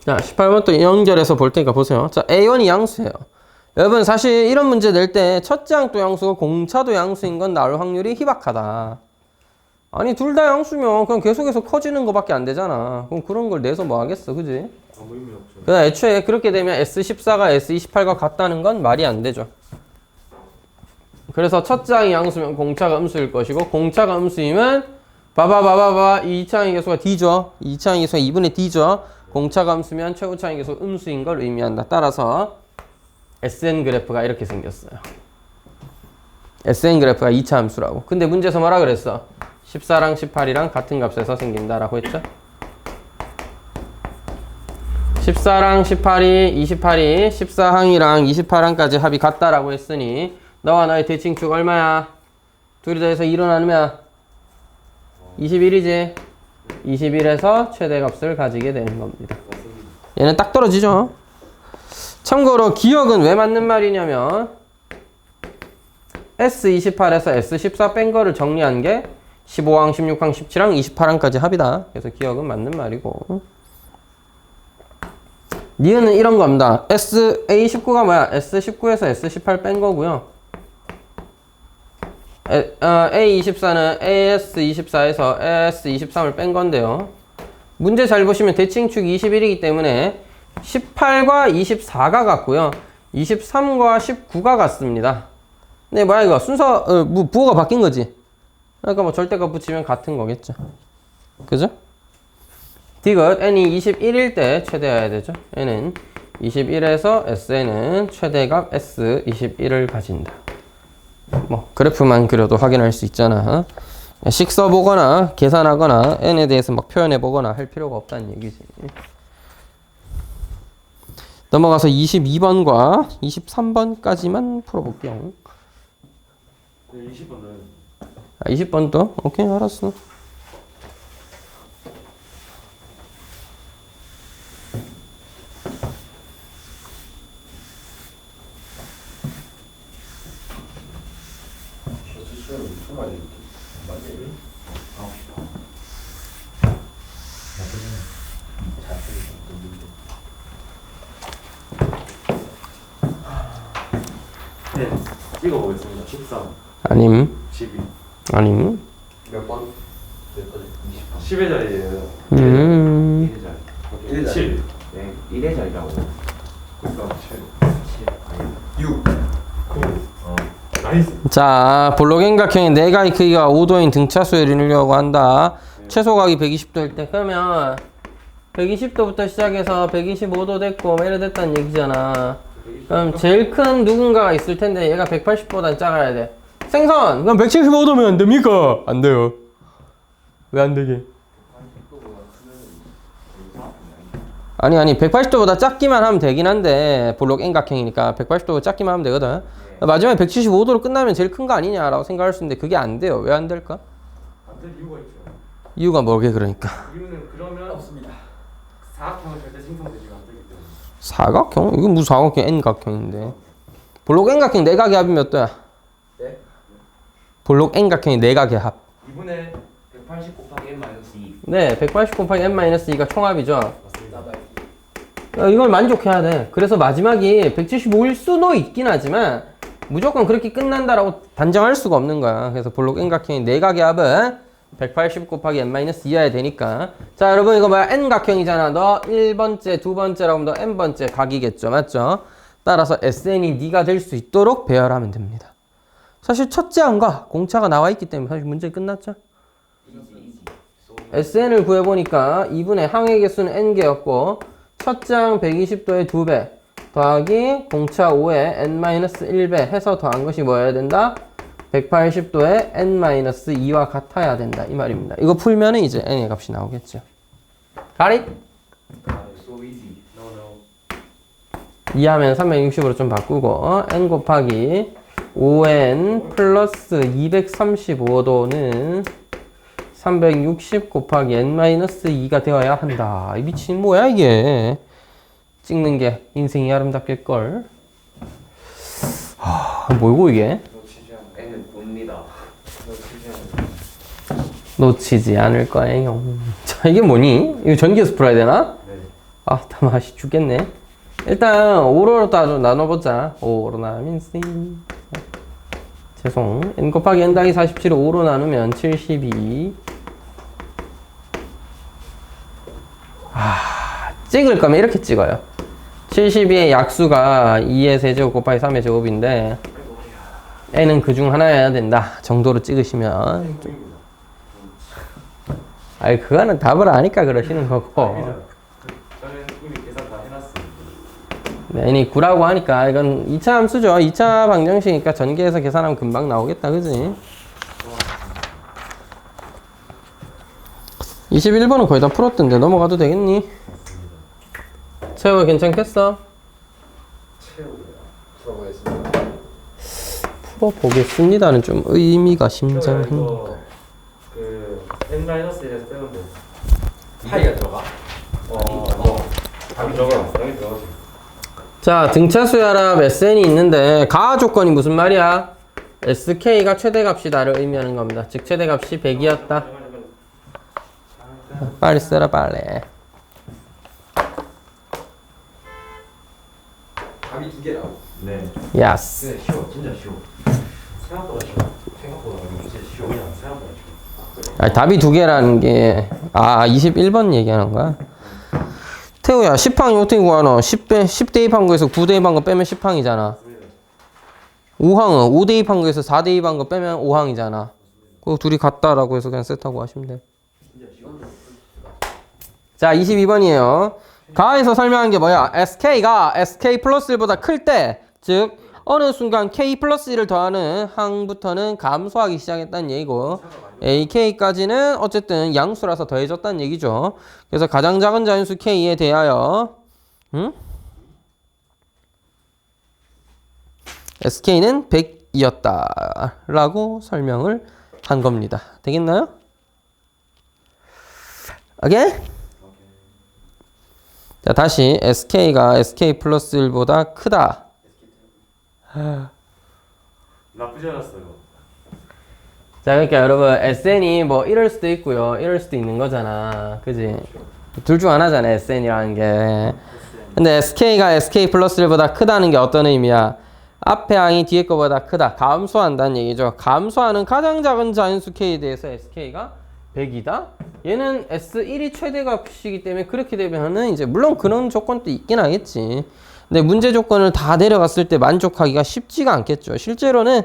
자 18번 또 연결해서 볼 테니까 보세요. 자 A1이 양수예요. 여러분 사실 이런 문제 낼 때 첫째 항도 양수고 공차도 양수인 건 나올 확률이 희박하다. 아니 둘 다 양수면 그냥 계속해서 커지는 거밖에 안 되잖아. 그럼 그런 걸 내서 뭐 하겠어, 그지? 아무 의미 없죠. 그냥 애초에 그렇게 되면 S14가 S28과 같다는 건 말이 안 되죠. 그래서 첫째 항이 양수면 공차가 음수일 것이고, 공차가 음수이면 봐봐 이 2차항의 계수가 D죠. 2차항의 계수가 2분의 D죠. 공차가 음수면 최고차항의 계수가 음수인 걸 의미한다. 따라서 SN 그래프가 이렇게 생겼어요. SN 그래프가 2차 함수라고. 근데 문제에서 뭐라 그랬어? 14랑 18이랑 같은 값에서 생긴다라고 했죠. 14랑 28이 14항이랑 28항까지 합이 같다라고 했으니 너와 너의 대칭축 얼마야? 둘이 더해서 2로 나누면 21이지. 21에서 최대값을 가지게 되는 겁니다. 얘는 딱 떨어지죠. 참고로 기억은 왜 맞는 말이냐면 S28에서 S14 뺀 거를 정리한 게 15항, 16항, 17항, 28항까지 합이다. 그래서 기억은 맞는 말이고, 니은은 이런 겁니다. A19가 뭐야? S19에서 S18 뺀 거고요. A24는 AS24에서 AS23을 뺀 건데요. 문제 잘 보시면 대칭축이 21이기 때문에 18과 24가 같고요. 23과 19가 같습니다. 네, 뭐야 이거 순서 부호가 바뀐 거지. 그러니까 뭐 절대값 붙이면 같은 거겠죠. 그죠? 디귿 n이 21일 때 최대여야 되죠. n은 21에서 SN은 최대값 S21을 가진다. 뭐 그래프만 그려도 확인할 수 있잖아. 식 써보거나 계산하거나 n에 대해서 막 표현해보거나 할 필요가 없다는 얘기지. 넘어가서 22번과 23번까지만 풀어볼게요. 20번은 20번도? 오케이, 알았어. 네, 찍어보겠습니다. 13, 아님, 12. 아님. 몇 번? 몇 번? 10의 자리에요. 1의 자리. 1의 7. 네, 1의 자리라고. 그러니까 7. 6. 9. 나이스. 자, 볼록행각형의 내각의 크기가 5도인 등차수열이 늘려고 한다. 최소각이 120도일 때, 그러면 120도부터 시작해서 125도 됐고 뭐 이래 됐다는 얘기잖아. 그럼 제일 큰 누군가가 있을 텐데 얘가 180보다 작아야 돼. 생선! 그럼 175도면 안 됩니까? 안 돼요. 왜 안 되게? 아니 180도보다 작기만 하면 되긴 한데 볼록 N각형이니까 180도보다 작기만 하면 되거든. 마지막에 175도로 끝나면 제일 큰 거 아니냐라고 생각할 수 있는데 그게 안 돼요. 왜 안 될까? 안 될 이유가 있죠. 이유가 뭐게 그러니까? 이유는 그러면 없습니다. 사각형은 절대 생성되지가 않기 때문에. 사각형? 이건 무슨 사각형 N각형인데. 볼록 N각형 내각의 합이 몇 도야? 네? 볼록 N각형의 내각의 합. 2분의 180 곱하기 n-2. 네, 180 곱하기 n-2가 총합이죠. 맞습니다. 이걸 만족해야 돼. 그래서 마지막이 175일 수도 있긴 하지만 무조건 그렇게 끝난다라고 단정할 수가 없는 거야. 그래서 볼록 N각형의 내각의 합은 180 곱하기 n-2여야 되니까. 자, 여러분 이거 뭐야? N각형이잖아. 너 1번째, 2번째라고 하면 너 N번째 각이겠죠. 맞죠? 따라서 SN이 네가 될 수 있도록 배열하면 됩니다. 사실 첫째 항과 공차가 나와 있기 때문에 사실 문제 끝났죠. SN을 구해보니까 2분의 항의 개수는 N개였고 첫째 항 120도의 2배 더하기 공차 5의 n-1배 해서 더한 것이 뭐여야 된다? 180도의 n-2와 같아야 된다. 이 말입니다. 이거 풀면은 이제 n의 값이 나오겠죠. Got it? So easy. No, no. 이하면 360으로 좀 바꾸고 n 곱하기 5n 플러스 235도는 360 곱하기 n-2가 되어야 한다. 이 미친 뭐야 이게. 찍는 게 인생이 아름답겠걸. 뭐고 이게? 놓치지 않. N은 봅니다. 놓치지 않을 거예요. 자, 이게 뭐니? 이거 전기에서 풀어야 되나? 네. 아, 다 맛이 죽겠네. 일단 5로 나눠보자. 5로 나누면 C. 죄송. n 곱하기 n 더하기 47을 5로 나누면 72. 찍을 거면 이렇게 찍어요. 72의 약수가 2의 세제곱 곱하기 3의 제곱인데 n은 그중 하나여야 된다 정도로 찍으시면 아니 그거는 답을 아니까 그러시는 거고 저는 이미 계산 다 해놨습니다. 네, n이 9라고 하니까 이건 2차 함수죠. 2차 방정식이니까 전개해서 계산하면 금방 나오겠다. 그지? 21번은 거의 다 풀었던데 넘어가도 되겠니? 채우가 괜찮겠어? 풀어보겠습니다. 풀어보겠습니다는 좀 의미가 심장합니다. 그 n-1에서 빼면 돼. 파이가 들어가? 답이 들어가. 답이 들어가지. 자, 등차수열합 SN이 있는데 가하 조건이 무슨 말이야? SK가 최대값이다를 의미하는 겁니다. 즉 최대값이 100이었다. 빨리 써라 빨리. 답이 2개라고. 네. 야스. 근데 쉬워. 진짜 쉬워. 생각보다 쉬워. 생각보다 진짜 쉬워. 그냥 생각보다 쉬워. 아니, 답이 2개라는 게 21번 얘기하는 거야? 태우야 10항이 어떻게 구하노? 10 대입한 거에서 9 대입한 거 빼면 10항이잖아. 5항은 5 대입한 거에서 4 대입한 거 빼면 5항이잖아. 그거 둘이 같다라고 해서 그냥 세트하고 하시면 돼. 자, 22번이에요. 가에서 설명한 게 뭐야? SK가 SK 플러스 1보다 클 때, 즉 어느 순간 K 플러스 1을 더하는 항부터는 감소하기 시작했다는 얘기고 AK까지는 어쨌든 양수라서 더해졌다는 얘기죠. 그래서 가장 작은 자연수 K에 대하여 SK는 100이었다 라고 설명을 한 겁니다. 되겠나요? 오케이? 자, 다시 SK가 SK 플러스 1보다 크다. 나쁘지 않았어요. 자, 그러니까 여러분 SN이 뭐 이럴 수도 있고요. 이럴 수도 있는 거잖아. 그지? 둘 중 하나잖아, SN이라는 게. 근데 SK가 SK 플러스 1보다 크다는 게 어떤 의미야? 앞에 항이 뒤에 거보다 크다. 감소한다는 얘기죠. 감소하는 가장 작은 자연수 K에 대해서 SK가 100이다? 얘는 S1이 최대값이기 때문에 그렇게 되면은 이제 물론 그런 조건도 있긴 하겠지. 근데 문제 조건을 다 내려갔을 때 만족하기가 쉽지가 않겠죠. 실제로는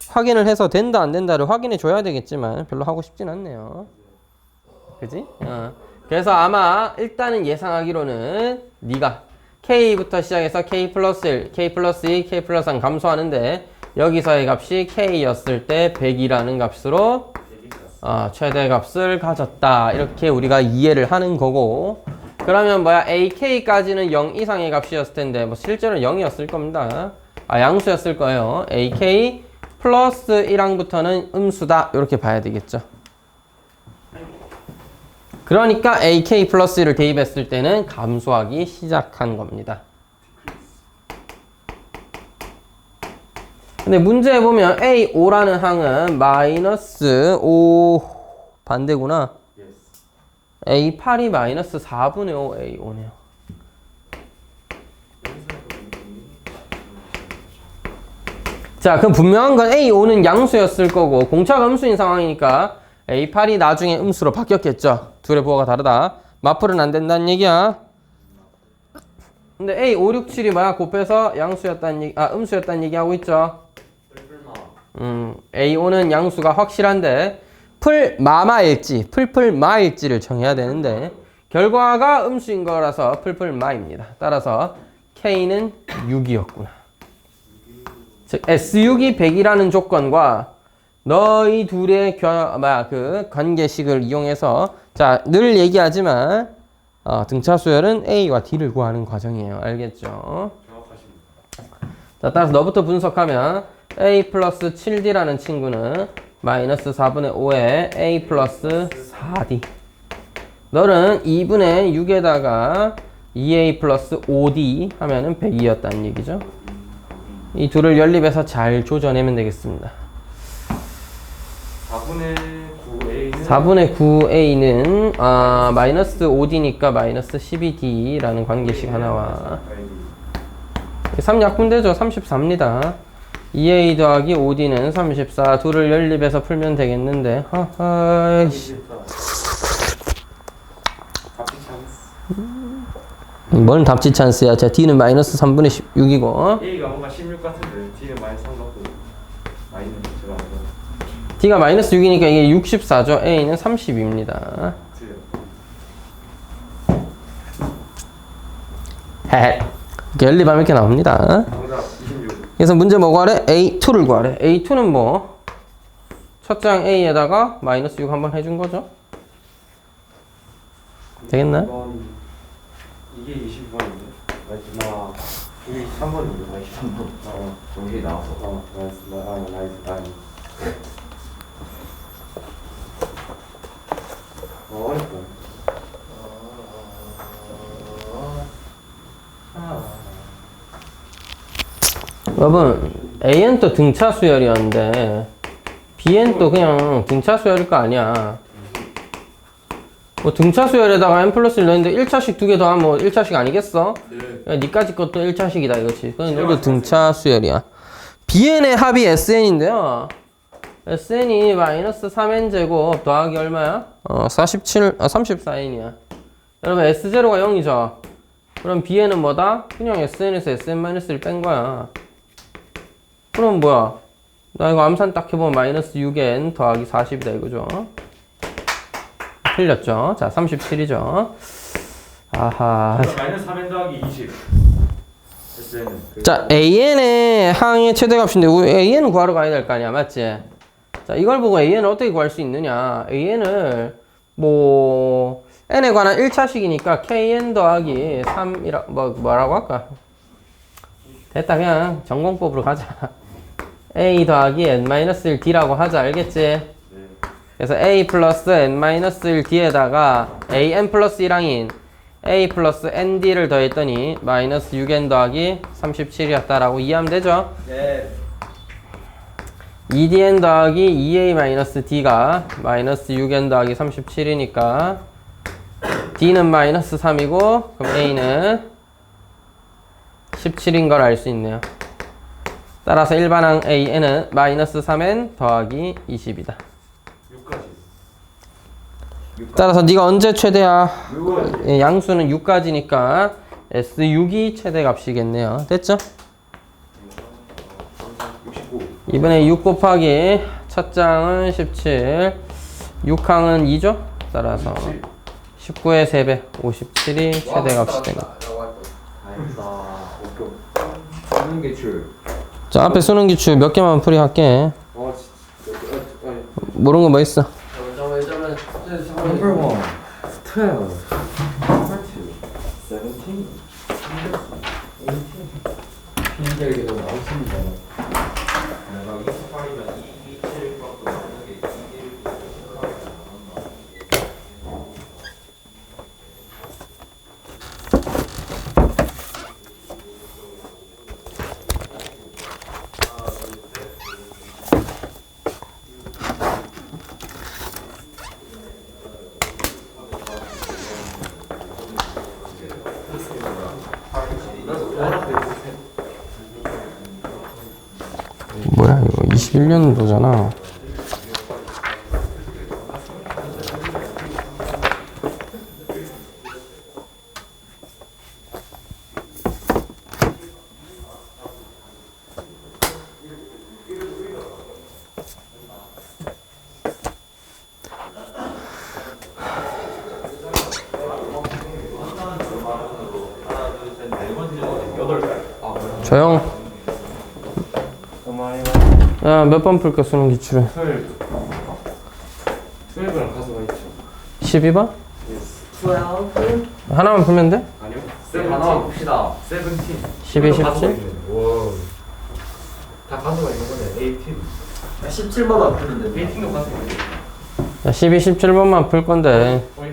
확인을 해서 된다 안 된다를 확인해 줘야 되겠지만 별로 하고 싶진 않네요. 그지? 그래서 아마 일단은 예상하기로는 네가 K부터 시작해서 K 플러스 1, K 플러스 2, K 플러스 3 감소하는데 여기서의 값이 K였을 때 100이라는 값으로 최대값을 가졌다. 이렇게 우리가 이해를 하는 거고 그러면 뭐야? AK까지는 0 이상의 값이었을 텐데 뭐 실제로는 0이었을 겁니다. 양수였을 거예요. AK 플러스 1항부터는 음수다. 이렇게 봐야 되겠죠. 그러니까 AK 플러스 1을 대입했을 때는 감소하기 시작한 겁니다. 근데 문제에 보면 A5라는 항은 마이너스 5 반대구나. A8이 마이너스 4분의 5 A5네요. 자, 그럼 분명한 건 A5는 양수였을 거고 공차가 음수인 상황이니까 A8이 나중에 음수로 바뀌었겠죠. 둘의 부호가 다르다. 마플은 안 된다는 얘기야. 근데 A5, 6, 7이 뭐야? 곱해서 양수였다는 얘기, 음수였다는 얘기하고 있죠. A5는 양수가 확실한데 풀마마일지 풀풀마일지를 정해야 되는데 결과가 음수인 거라서 풀풀마입니다. 따라서 K는 6이었구나. 즉 S6이 100이라는 조건과 너희 둘의 그 관계식을 이용해서 자, 늘 얘기하지만 등차 수열은 A와 D를 구하는 과정이에요. 알겠죠? 자, 따라서 너부터 분석하면 A 플러스 7D라는 친구는 마이너스 4분의 5에 A 플러스 4D. 너는 2분의 6에다가 2A 플러스 5D 하면은 100이었다는 얘기죠. 이 둘을 연립해서 잘 조져내면 되겠습니다. 4분의 9A는 마이너스 5D니까 마이너스 12D라는 관계식 하나와 3 약분되죠. 34입니다. 2A 더하기 5D는 34. 둘을 연립해서 풀면 되겠는데 하하이씨. 뭔 답지 찬스야. 자, D는 마이너스 3분의 16이고 A가 뭔가 16 같은데 D는 마이너스 3 같고 마이너스 제가 알고 D가 마이너스 6이니까 이게 64죠. A는 32입니다. 헤헤. 이렇게 연립하면 이렇게 나옵니다. 정답 26. 그래서 문제 뭐 구하래? A2를 구하래. A2는 뭐? 첫 장 A에다가 마이너스 6 한번 해준 거죠? 되겠나? 이게 22번인데? 마지막 이게 23번인데? 23번. 정식이 나왔어. 나이스. 어렵다. 여러분, A는 또 등차 수열이었는데 B는 또 그냥 등차 수열일 거 아니야. 뭐 등차 수열에다가 n 플러스 1 넣었는데 1차식 두 개 더하면 뭐 1차식 아니겠어? 네. 니까지 것도 1차식이다 이거지. 그건 너도 등차 수열이야. Bn의 합이 Sn인데요. Sn이 마이너스 3n 제곱 더하기 얼마야? 34n이야. 여러분 S0가 0이죠? 그럼 Bn은 뭐다? 그냥 Sn에서 Sn-1을 뺀 거야. 그럼 뭐야? 나 이거 암산 딱 해보면 마이너스 6n 더하기 40이다 이거죠? 틀렸죠? 자, 37이죠? 아하. 마이너스 3n 더하기 20. SN은. 자, AN의 항의 최대값인데 우리 AN을 구하러 가야 될 거 아니야, 맞지? 자, 이걸 보고 AN을 어떻게 구할 수 있느냐? AN을 뭐 n에 관한 1차식이니까 kn 더하기 3이라 뭐라고 할까? 됐다, 그냥 전공법으로 가자. a 더하기 n-1d라고 하자, 알겠지? 그래서 a 플러스 n-1d에다가 an 플러스 1항인 a 플러스 nd를 더했더니 마이너스 6n 더하기 37이었다라고 이해하면 되죠? 네. 2dn 더하기 2a 마이너스 d가 마이너스 6n 더하기 37이니까 d는 마이너스 3이고 그럼 a는 17인 걸 알 수 있네요. 따라서 일반항 an은 마이너스 3n 더하기 20이다. 6까지. 따라서 네가 언제 최대야? 6까지. 예, 양수는 6까지니까 S6이 최대값이겠네요. 됐죠? 69. 이번에 6 곱하기 첫 장은 17, 6항은 2죠? 따라서 19의 3배, 57이 최대값이 됩니다. 수능 기출. 자, 앞에 수능 기출 몇 개만 풀이할게. 모르는 거 뭐 있어? Number 1, 12, Number 2, 17, 18. 힘들게도 나왔습니다. 내가 28이면 27 갖고 나오는 게 21. 21년도잖아. 조용. 야, 몇 번 풀까, 수능 기출을? 12랑 가수가 있죠. 12번? 12. 하나만 풀면 돼? 아니요. 하나만 봅시다. 17. 12, 17? 와. 다 가수가 있는 거네. 18. 17번만 풀면 돼. 18도 가수가 있네. 자, 12, 17번만 풀 건데, 어이,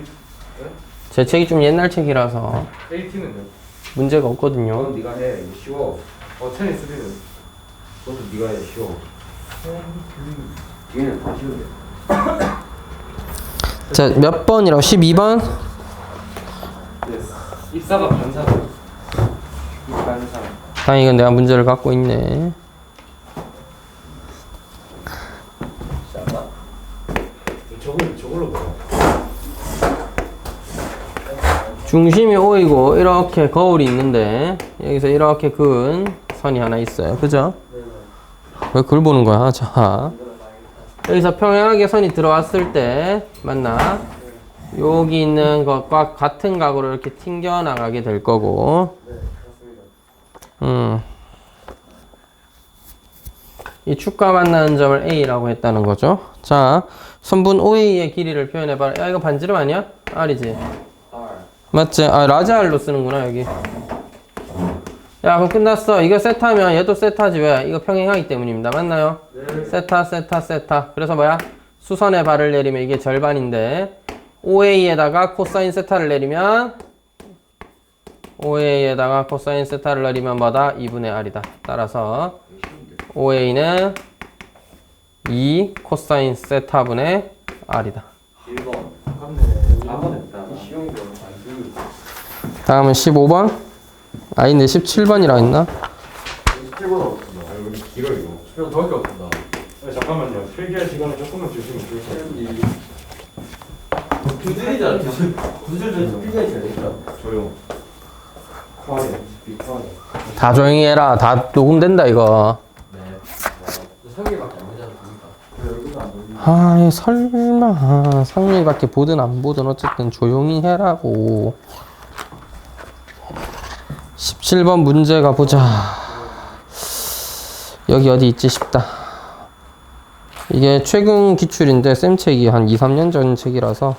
제 책이 좀 옛날 책이라서 18은요? 문제가 없거든요. 그건 네가 해. 이거 쉬워. 테니스 비는 그것도 네가 해. 쉬워. 뒤에는 다 쉬운데. 자, 몇 번이라고? 12번? 입사가 반사가. 반사. 다행히 이건 내가 문제를 갖고 있네. 저걸로 봐. 중심이 O이고 이렇게 거울이 있는데 여기서 이렇게 그은 선이 하나 있어요. 그죠? 왜 그걸 보는 거야? 자, 여기서 평행하게 선이 들어왔을 때 맞나? 여기 있는 것과 같은 각으로 이렇게 튕겨 나가게 될 거고. 이 축과 만나는 점을 A라고 했다는 거죠. 자, 선분 OA의 길이를 표현해봐라. 야, 이거 반지름 아니야? R이지? 맞지? 아, 라지 R로 쓰는구나, 여기. 야, 그럼 끝났어. 이거 세타면 얘도 세타지. 왜? 이거 평행하기 때문입니다. 맞나요? 네. 세타, 세타, 세타. 그래서 뭐야? 수선의 발을 내리면 이게 절반인데 OA에다가 코사인 세타를 내리면 OA에다가 코사인 세타를 내리면 뭐다? 2분의 R이다. 따라서 OA는 2 코사인 세타분의 R이다. 1번. 아깝네. 4번 했다. 쉬운 거. 다음은 15번? 아닌데 17번이라 했나? 17번 없습니다. 아, 여기 길어 이거. 그럼 더 할게 없다. 잠깐만요. 필기할 시간을 조금만 주시면 좋을 것 같아요. 두줄이잖아. 두줄 필기해야 되겠다. 조용. quiet. Be quiet. 다 조용히 해라. 다 녹음된다 이거. 네. 3개밖에 안 되잖아. 보니까. 아, 설마 상민이밖에 보든 안 보든 어쨌든 조용히 해라고. 17번 문제 가보자. 여기 어디 있지 싶다. 이게 최근 기출인데 쌤 책이 한 2, 3년 전 책이라서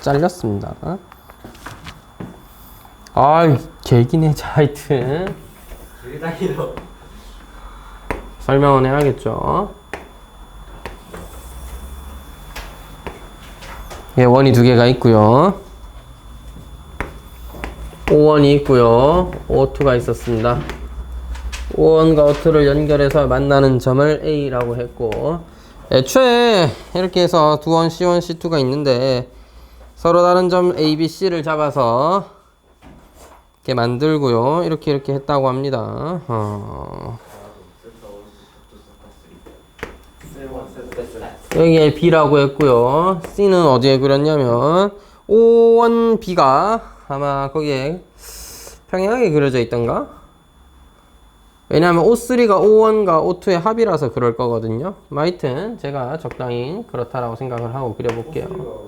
잘렸습니다. 아이, 개기네. 자, 하여튼 되게 딱이다. 설명은 해야겠죠. 예, 원이 두 개가 있고요. O1이 있고요. O2가 있었습니다. O1과 O2를 연결해서 만나는 점을 A라고 했고, 애초에 이렇게 해서 두원 C1, C2가 있는데 서로 다른 점 A, B, C를 잡아서 이렇게 만들고요. 이렇게 했다고 합니다. 여기에 B라고 했고요. C는 어디에 그렸냐면 O1, B가 아마 거기에 평행하게 그려져 있던가? 왜냐하면 O3가 O1과 O2의 합이라서 그럴 거거든요. 하여튼 제가 적당히 그렇다라고 생각을 하고 그려볼게요.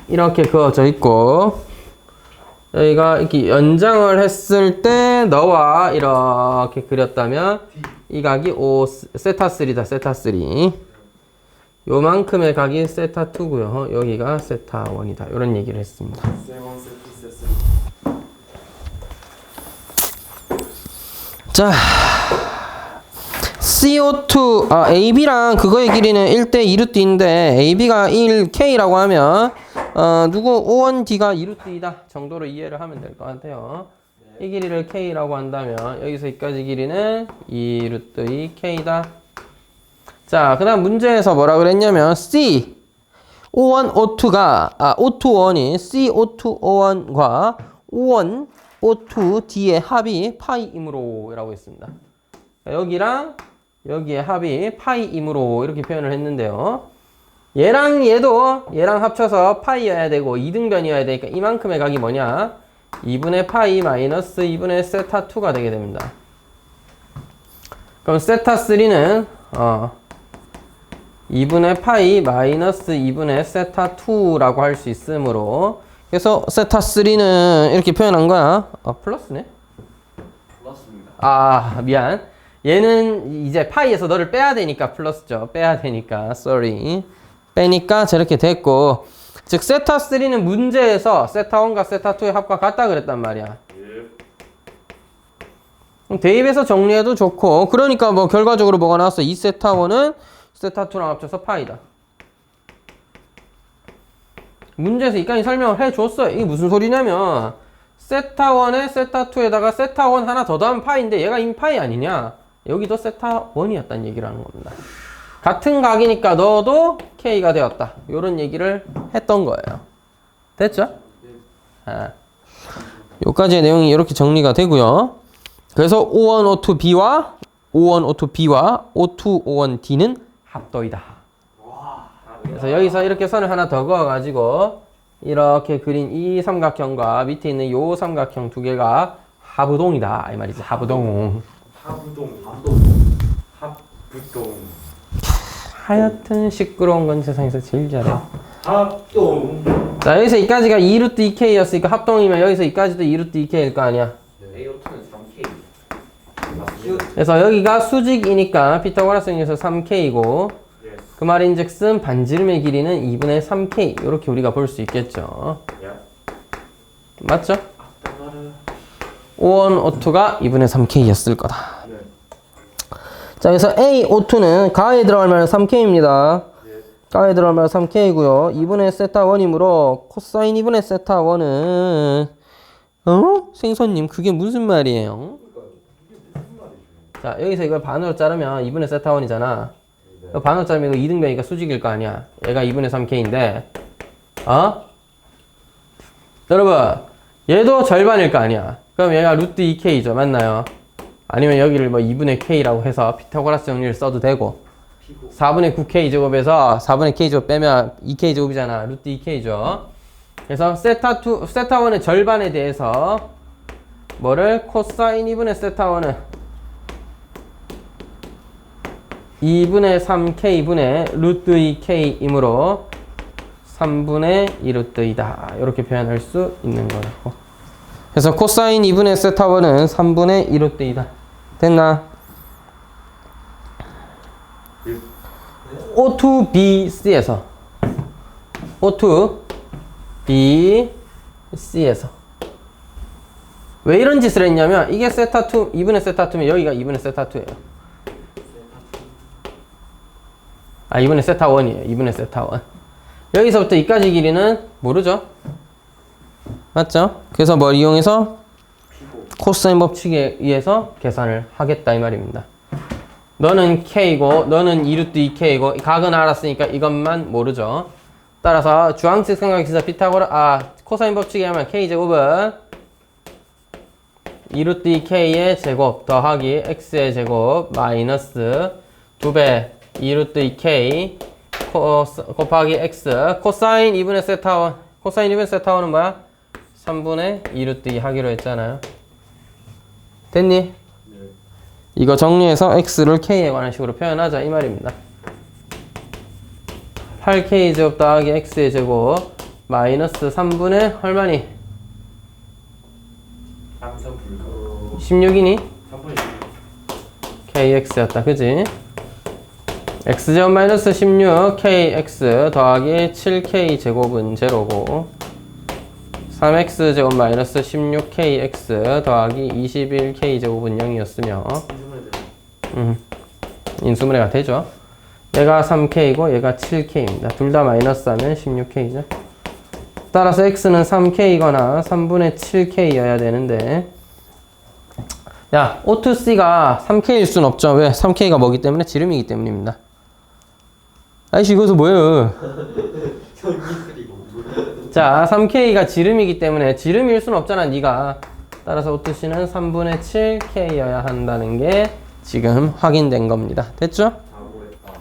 이렇게 그어져 있고, 여기가 이렇게 연장을 했을 때 너와 이렇게 그렸다면 이 각이 세타3다. 세타3. 요만큼의 각이 세타2고요. 여기가 세타1이다. 이런 얘기를 했습니다. 자, CO2, AB랑 그거의 길이는 1대 2루트인데 AB가 1K라고 하면 누구 O1D가 2루트이다 정도로 이해를 하면 될 것 같아요. 이 길이를 K라고 한다면 여기서 여기까지 길이는 2루트 2K다. 자, 그 다음 문제에서 뭐라 그랬냐면 C O1, O2가 O2, 1이 CO2, O1과 O1, O2, D의 합이 파이이므로 라고 했습니다. 여기랑 여기에 합이 파이이므로 이렇게 표현을 했는데요. 얘랑 얘도 얘랑 합쳐서 파이여야 되고 이등변이어야 되니까 이만큼의 각이 뭐냐? 2분의 파이 마이너스 2분의 세타 2가 되게 됩니다. 그럼 세타 3는 2분의 파이 마이너스 2분의 세타 2라고 할 수 있으므로 그래서 세타 3는 이렇게 표현한 거야. 플러스네? 플러스입니다. 아 미안. 얘는 이제 파이에서 너를 빼야 되니까 플러스죠. 빼야 되니까 sorry. 빼니까 저렇게 됐고 즉 세타 3는 문제에서 세타 1과 세타 2의 합과 같다 그랬단 말이야. 그럼 대입해서 정리해도 좋고 그러니까 뭐 결과적으로 뭐가 나왔어? 이 세타 1은 세타 2랑 합쳐서 파이다. 문제에서 이까지 설명을 해줬어요. 이게 무슨 소리냐면 세타 1에 세타 2에다가 세타 1 하나 더 더하면 파이인데 얘가 이미 파이 아니냐? 여기도 세타 1이었다는 얘기를 하는 겁니다. 같은 각이니까 너도 K가 되었다. 이런 얘기를 했던 거예요. 됐죠? 여기까지의 내용이 이렇게 정리가 되고요. 그래서 O1, O2B와 O1, O2B와 O2, O1D는 합도이다. 그래서 여기서 이렇게 선을 하나 더 그어가지고 이렇게 그린 이 삼각형과 밑에 있는 이 삼각형 두 개가 합우동이다. 이 말이지. 합우동. 합부동. 하여튼 시끄러운 건 세상에서 제일 잘해. 합동. 자 여기서 이까지가 2루트 2K였으니까 합동이면 여기서 이까지도 2루트 2K일 거 아니야. A5는 3K. 그래서 여기가 수직이니까 피타고라스 정리에서 3K고 그 말인즉슨 반지름의 길이는 2분의 3K 이렇게 우리가 볼 수 있겠죠. 맞죠? O1, O2가 2분의 3K였을 거다. 자 그래서 A, O2는 가에 들어가면 3K입니다. 가에 들어가면 3K고요. 2분의 세타 1이므로 코사인 2분의 세타 1은 생선님 그게 무슨 말이에요? 자 여기서 이걸 반으로 자르면 2분의 세타 1이잖아. 반으로 자르면 이거 2등변이니까 수직일 거 아니야. 얘가 2분의 3K인데 여러분 얘도 절반일 거 아니야. 그럼 얘가 루트 2K죠. 맞나요? 아니면 여기를 뭐 2분의 K라고 해서 피타고라스 정리를 써도 되고 4분의 9K제곱에서 4분의 K제곱 빼면 2K제곱이잖아. 루트 2K죠. 그래서 세타 1의 절반에 대해서 뭐를? 코사인 2분의 세타 1은 2분의 3K분의 루트 2K이므로 3분의 2루트이다. 이렇게 표현할 수 있는 거라고. 그래서 코사인 2분의 세타 1은 3분의 2루트이다. 됐나? O2BC에서 O2BC에서 왜 이런 짓을 했냐면 이게 세타 2, 2분의 세타 2면 여기가 2분의 세타 2예요. 2분의 세타 1이에요. 2분의 세타 1. 여기서부터 이까지 길이는 모르죠? 맞죠? 그래서 뭘 이용해서 코사인 법칙에 의해서 계산을 하겠다 이 말입니다. 너는 K고 너는 2루트 2K고 각은 알았으니까 이것만 모르죠. 따라서 주황색 삼각형에서 코사인 법칙에 하면 K제곱은 2루트 2K의 제곱 더하기 X의 제곱 마이너스 2배 2루트 2K 곱하기 X 코사인 2분의 세타 1 코사인 2분의 세타 1은 뭐야? 3분의 2루트 2 하기로 했잖아요. 됐니? 이거 정리해서 x를 k에 관한 식으로 표현하자 이 말입니다. 8k제곱 더하기 x의 제곱 마이너스 3분의 얼마니? 16이니? kx였다 그지? x제곱 마이너스 16 kx 더하기 7k제곱은 제로고 3x제곱 마이너스 16kx 더하기 21k제곱은 0이었으며 인수분해가 되죠. 얘가 3k이고 얘가 7k입니다. 둘 다 마이너스 하면 16k죠. 따라서 x는 3k이거나 3분의 7k여야 되는데 야 O2C가 3k일 순 없죠. 왜? 3k가 뭐기 때문에? 지름이기 때문입니다. 아이씨 이것도 뭐예요? 자 3K가 지름이기 때문에 지름일 순 없잖아 네가. 따라서 O2C는 3분의 7K여야 한다는 게 지금 확인된 겁니다. 됐죠? 다 구했다.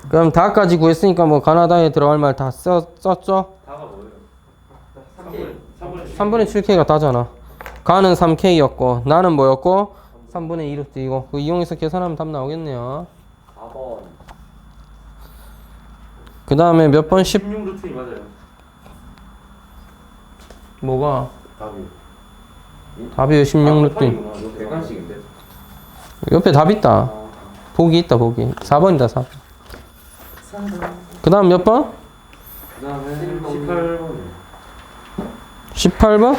그럼 다까지 구했으니까 뭐 가나다에 들어갈 말 다 썼죠? 다가 뭐예요? 3분의 7K가 다잖아. 가는 3K였고 나는 뭐였고? 3분의 2루트 이거. 그 이용해서 계산하면 답 나오겠네요. 4번. 그 다음에 몇 번? 10 16루트이 맞아요. 뭐가? 답이. 답이 16루트. 이거 객관식인데. 옆에 답 있다. 보기 있다 보기. 4번이다 4번. 그 다음 몇 번? 그 다음에 18번이요. 18번?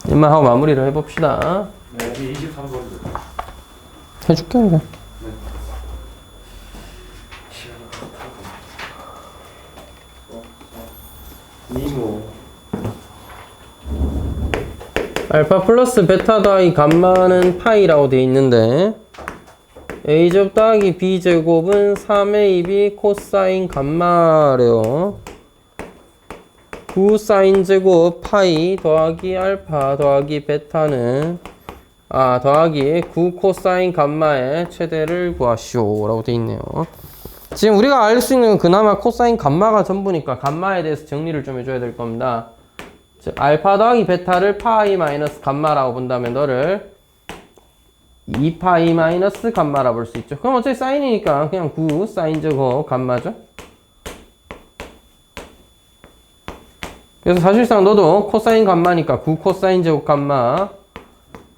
이만 하고 마무리를 해봅시다. 네, 23번이요. 해줄게 그래. 니모. 알파 플러스 베타 더하기 감마는 파이라고 돼 있는데 a제곱 더하기 b제곱은 3ab 코사인 감마래요. 9 사인 제곱 파이 더하기 알파 더하기 베타는 더하기 9 코사인 감마의 최대를 구하시오 라고 돼 있네요. 지금 우리가 알 수 있는 건 그나마 코사인 감마가 전부니까 감마에 대해서 정리를 좀 해줘야 될 겁니다. 즉 알파 더하기 베타를 파이 마이너스 감마라고 본다면 너를 2파이 마이너스 감마라 볼 수 있죠. 그럼 어차피 사인이니까 그냥 9 사인 제곱 감마죠. 그래서 사실상 너도 코사인 감마니까 9 코사인 제곱 감마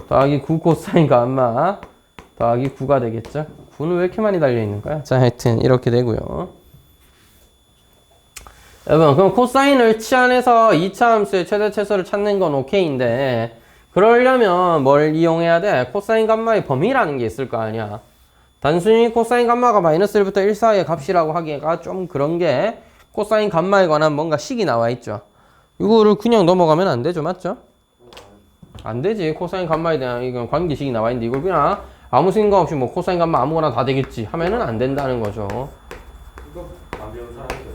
더하기 9 코사인 감마 더하기 9가 되겠죠. 9는 왜 이렇게 많이 달려있는 거야? 자, 하여튼 이렇게 되고요. 여러분, 그럼 코사인을 치환해서 2차 함수의 최대 최소를 찾는 건 오케이인데 그러려면 뭘 이용해야 돼? 코사인 감마의 범위라는 게 있을 거 아니야. 단순히 코사인 감마가 마이너스 1부터 1 사이의 값이라고 하기가 좀 그런 게 코사인 감마에 관한 뭔가 식이 나와 있죠. 이거를 그냥 넘어가면 안 되죠. 맞죠? 안 되지. 코사인 감마에 대한 이건 관계식이 나와 있는데 이걸 그냥 아무 생각 없이 뭐 코사인 감마 아무거나 다 되겠지 하면은 안 된다는 거죠. 이거 안 배운 사람 있어요.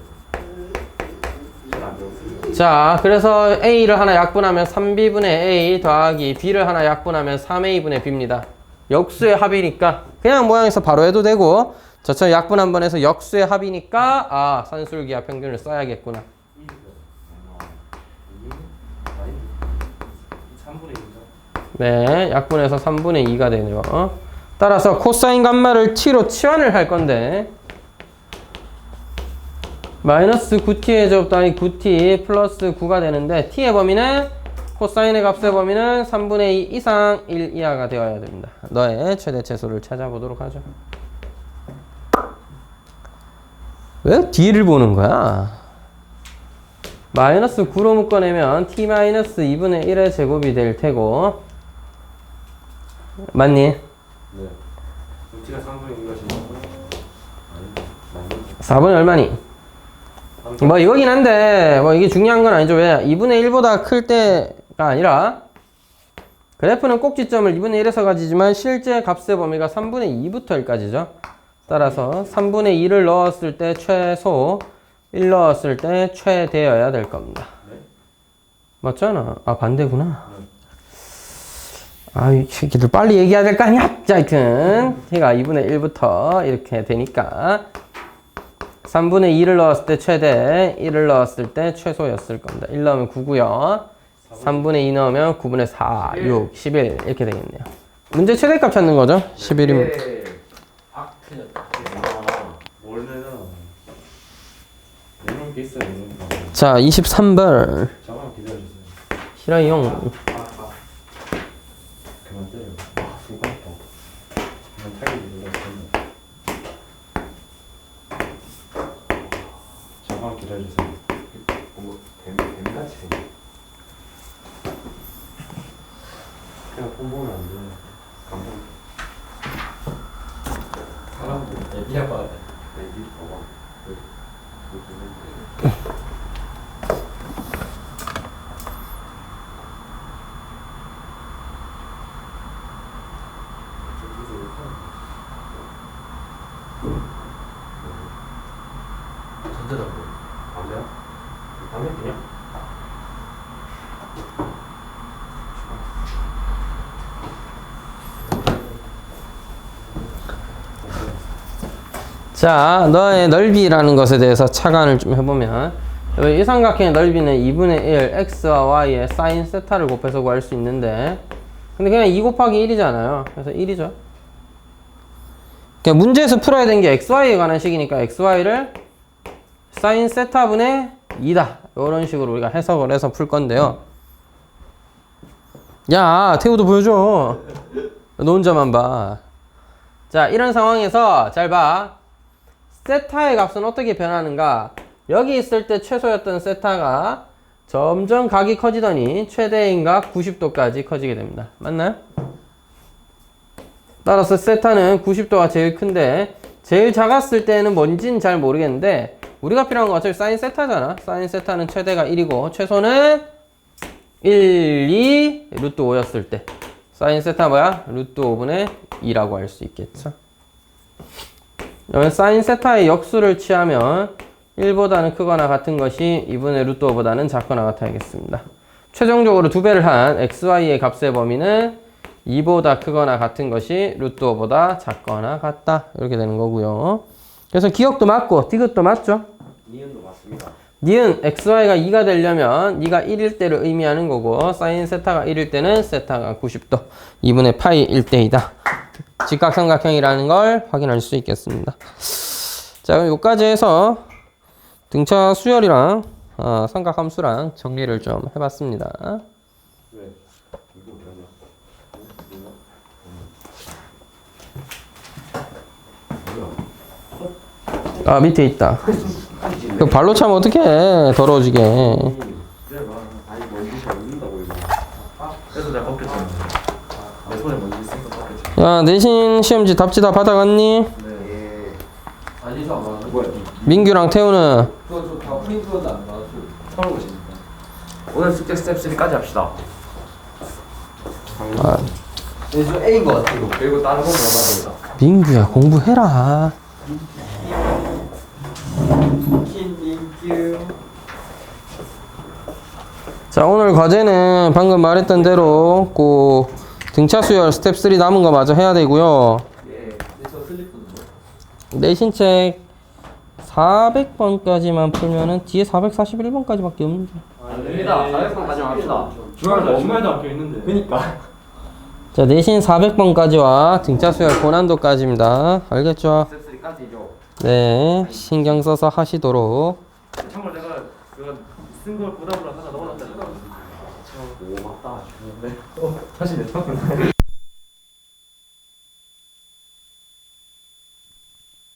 안 배웠어요. 자, 그래서 A를 하나 약분하면 3B분의 A 더하기 B를 하나 약분하면 3A분의 B입니다. 역수의 합이니까 그냥 모양에서 바로 해도 되고 저처럼 약분 한번 해서 역수의 합이니까 산술기하 평균을 써야겠구나. 3분의 2인가? 네, 약분해서 3분의 2가 되네요. 따라서 코사인 감마를 t로 치환을 할 건데 마이너스 9t의 제곱 더하기 9t 플러스 9가 되는데 t의 범위는 코사인의 값의 범위는 3분의 2 이상 1 이하가 되어야 됩니다. 너의 최대 최소를 찾아보도록 하죠. 왜 d를 보는 거야? 마이너스 9로 묶어내면 t 마이너스 2분의 1의 제곱이 될 테고 맞니? 네. 루티가 3분의 2가 진짜 맞네. 4분의 얼마니? 뭐 이거긴 한데 뭐 이게 중요한 건 아니죠. 왜? 2분의 1보다 클 때가 아니라 그래프는 꼭지점을 2분의 1에서 가지지만 실제 값의 범위가 3분의 2부터 1까지죠. 따라서 3분의 2를 넣었을 때 최소 1 넣었을 때 최대여야 될 겁니다. 네? 맞잖아. 반대구나. 이 새끼들 빨리 얘기해야 될 거 아니야? 자, 하여튼 t가 2분의 1부터 이렇게 되니까 3분의 2를 넣었을 때 최대, 1을 넣었을 때 최소였을 겁니다. 1 넣으면 9고요. 3분의 2 넣으면 9분의 4, 6, 11 이렇게 되겠네요. 문제 최대값 찾는 거죠? 11이면. 틀렸다. 뭘 내나? 내놓은 게 있어요. 내놓은 거. 자, 23번. 잠깐만 기다려주세요. 실화용. 그만 때려. 수고했다. 그만 타기 눌렀습니다. 잠깐만 기다려주세요. 뭔가 뱀같이 생겨. 그냥 폰 보면 안 돼. 감동. 사람들 애비야 봐야 돼. 애기 봐봐. 전자다 뭐. 안 돼요? 안 돼, 그냥? 자, 너의 넓이라는 것에 대해서 착안을 좀 해보면 이 삼각형의 넓이는 2분의 1 x와 y의 사인 세타를 곱해서 구할 수 있는데 근데 그냥 2 곱하기 1이잖아요. 그래서 1이죠. 그러니까 문제에서 풀어야 되는 게 xy에 관한 식이니까 xy를 사인 세타분의 2다. 이런 식으로 우리가 해석을 해서 풀 건데요. 야, 태우도 보여줘. 너 혼자만 봐. 자, 이런 상황에서 잘 봐. 세타의 값은 어떻게 변하는가? 여기 있을 때 최소였던 세타가 점점 각이 커지더니 최대인 각 90도까지 커지게 됩니다. 맞나요? 따라서 세타는 90도가 제일 큰데 제일 작았을 때는 뭔지는 잘 모르겠는데 우리가 필요한 건 어차피 사인 세타잖아. 사인 세타는 최대가 1이고 최소는 1, 2, 루트 5였을 때 사인 세타 뭐야? 루트 5분의 2라고 할 수 있겠죠. 사인 세타의 역수를 취하면 1보다는 크거나 같은 것이 2분의 루트 5보다는 작거나 같아야겠습니다. 최종적으로 2배를 한 xy의 값의 범위는 2보다 크거나 같은 것이 루트 5보다 작거나 같다. 이렇게 되는 거고요. 그래서 기억도 맞고 디귿도 맞죠? 니은도 맞습니다. 니은 xy가 2가 되려면 2가 1일 때를 의미하는 거고 사인 세타가 1일 때는 세타가 90도 2분의 파이 1대이다. 직각삼각형이라는 걸 확인할 수 있겠습니다. 자, 그럼 여기까지 해서 등차 수열이랑 삼각함수랑 정리를 좀 해봤습니다. 왜? 이거 뭐야? 아, 밑에 있다. 그 발로 차면 어떡해. 더러워지게. 그래 봐. 아니 먼지 잡는다고 이거. 그래서 내가 꺾였잖아. 내 손에 먼지 있으니까 꺾였지. 야, 내신 시험지 답지 다 받아갔니? 네. 아니 저안 받았는데. 뭐야? 민규랑 태우는? 저다 프린트도 안 나왔어요. 처음 보시니까. 오늘 숙제 스텝 3까지 합시다. 아, 네, 저 A인 것 같아요. 그리고 다른 건 남아보자. 민규야 공부해라. 땡큐. 자, 오늘 과제는 방금 말했던 대로 그 등차 수열 스텝 3 남은 거 마저 해야 되고요. 예. 저 슬리프인데. 내신책 400번까지만 풀면은 뒤에 441번까지밖에 없는데. 안 됩니다. 400번까지 합시다. 중간에도 안 껴있는데. 그니까. 자, 내신 400번까지와 등차 수열 고난도까지입니다. 알겠죠? 스텝 3까지죠. 네, 신경 써서 하시도록. 참고로 내가 그거 쓴걸 보답으로 하나 넣어놨잖아. 오 맞다. 다시 내 참.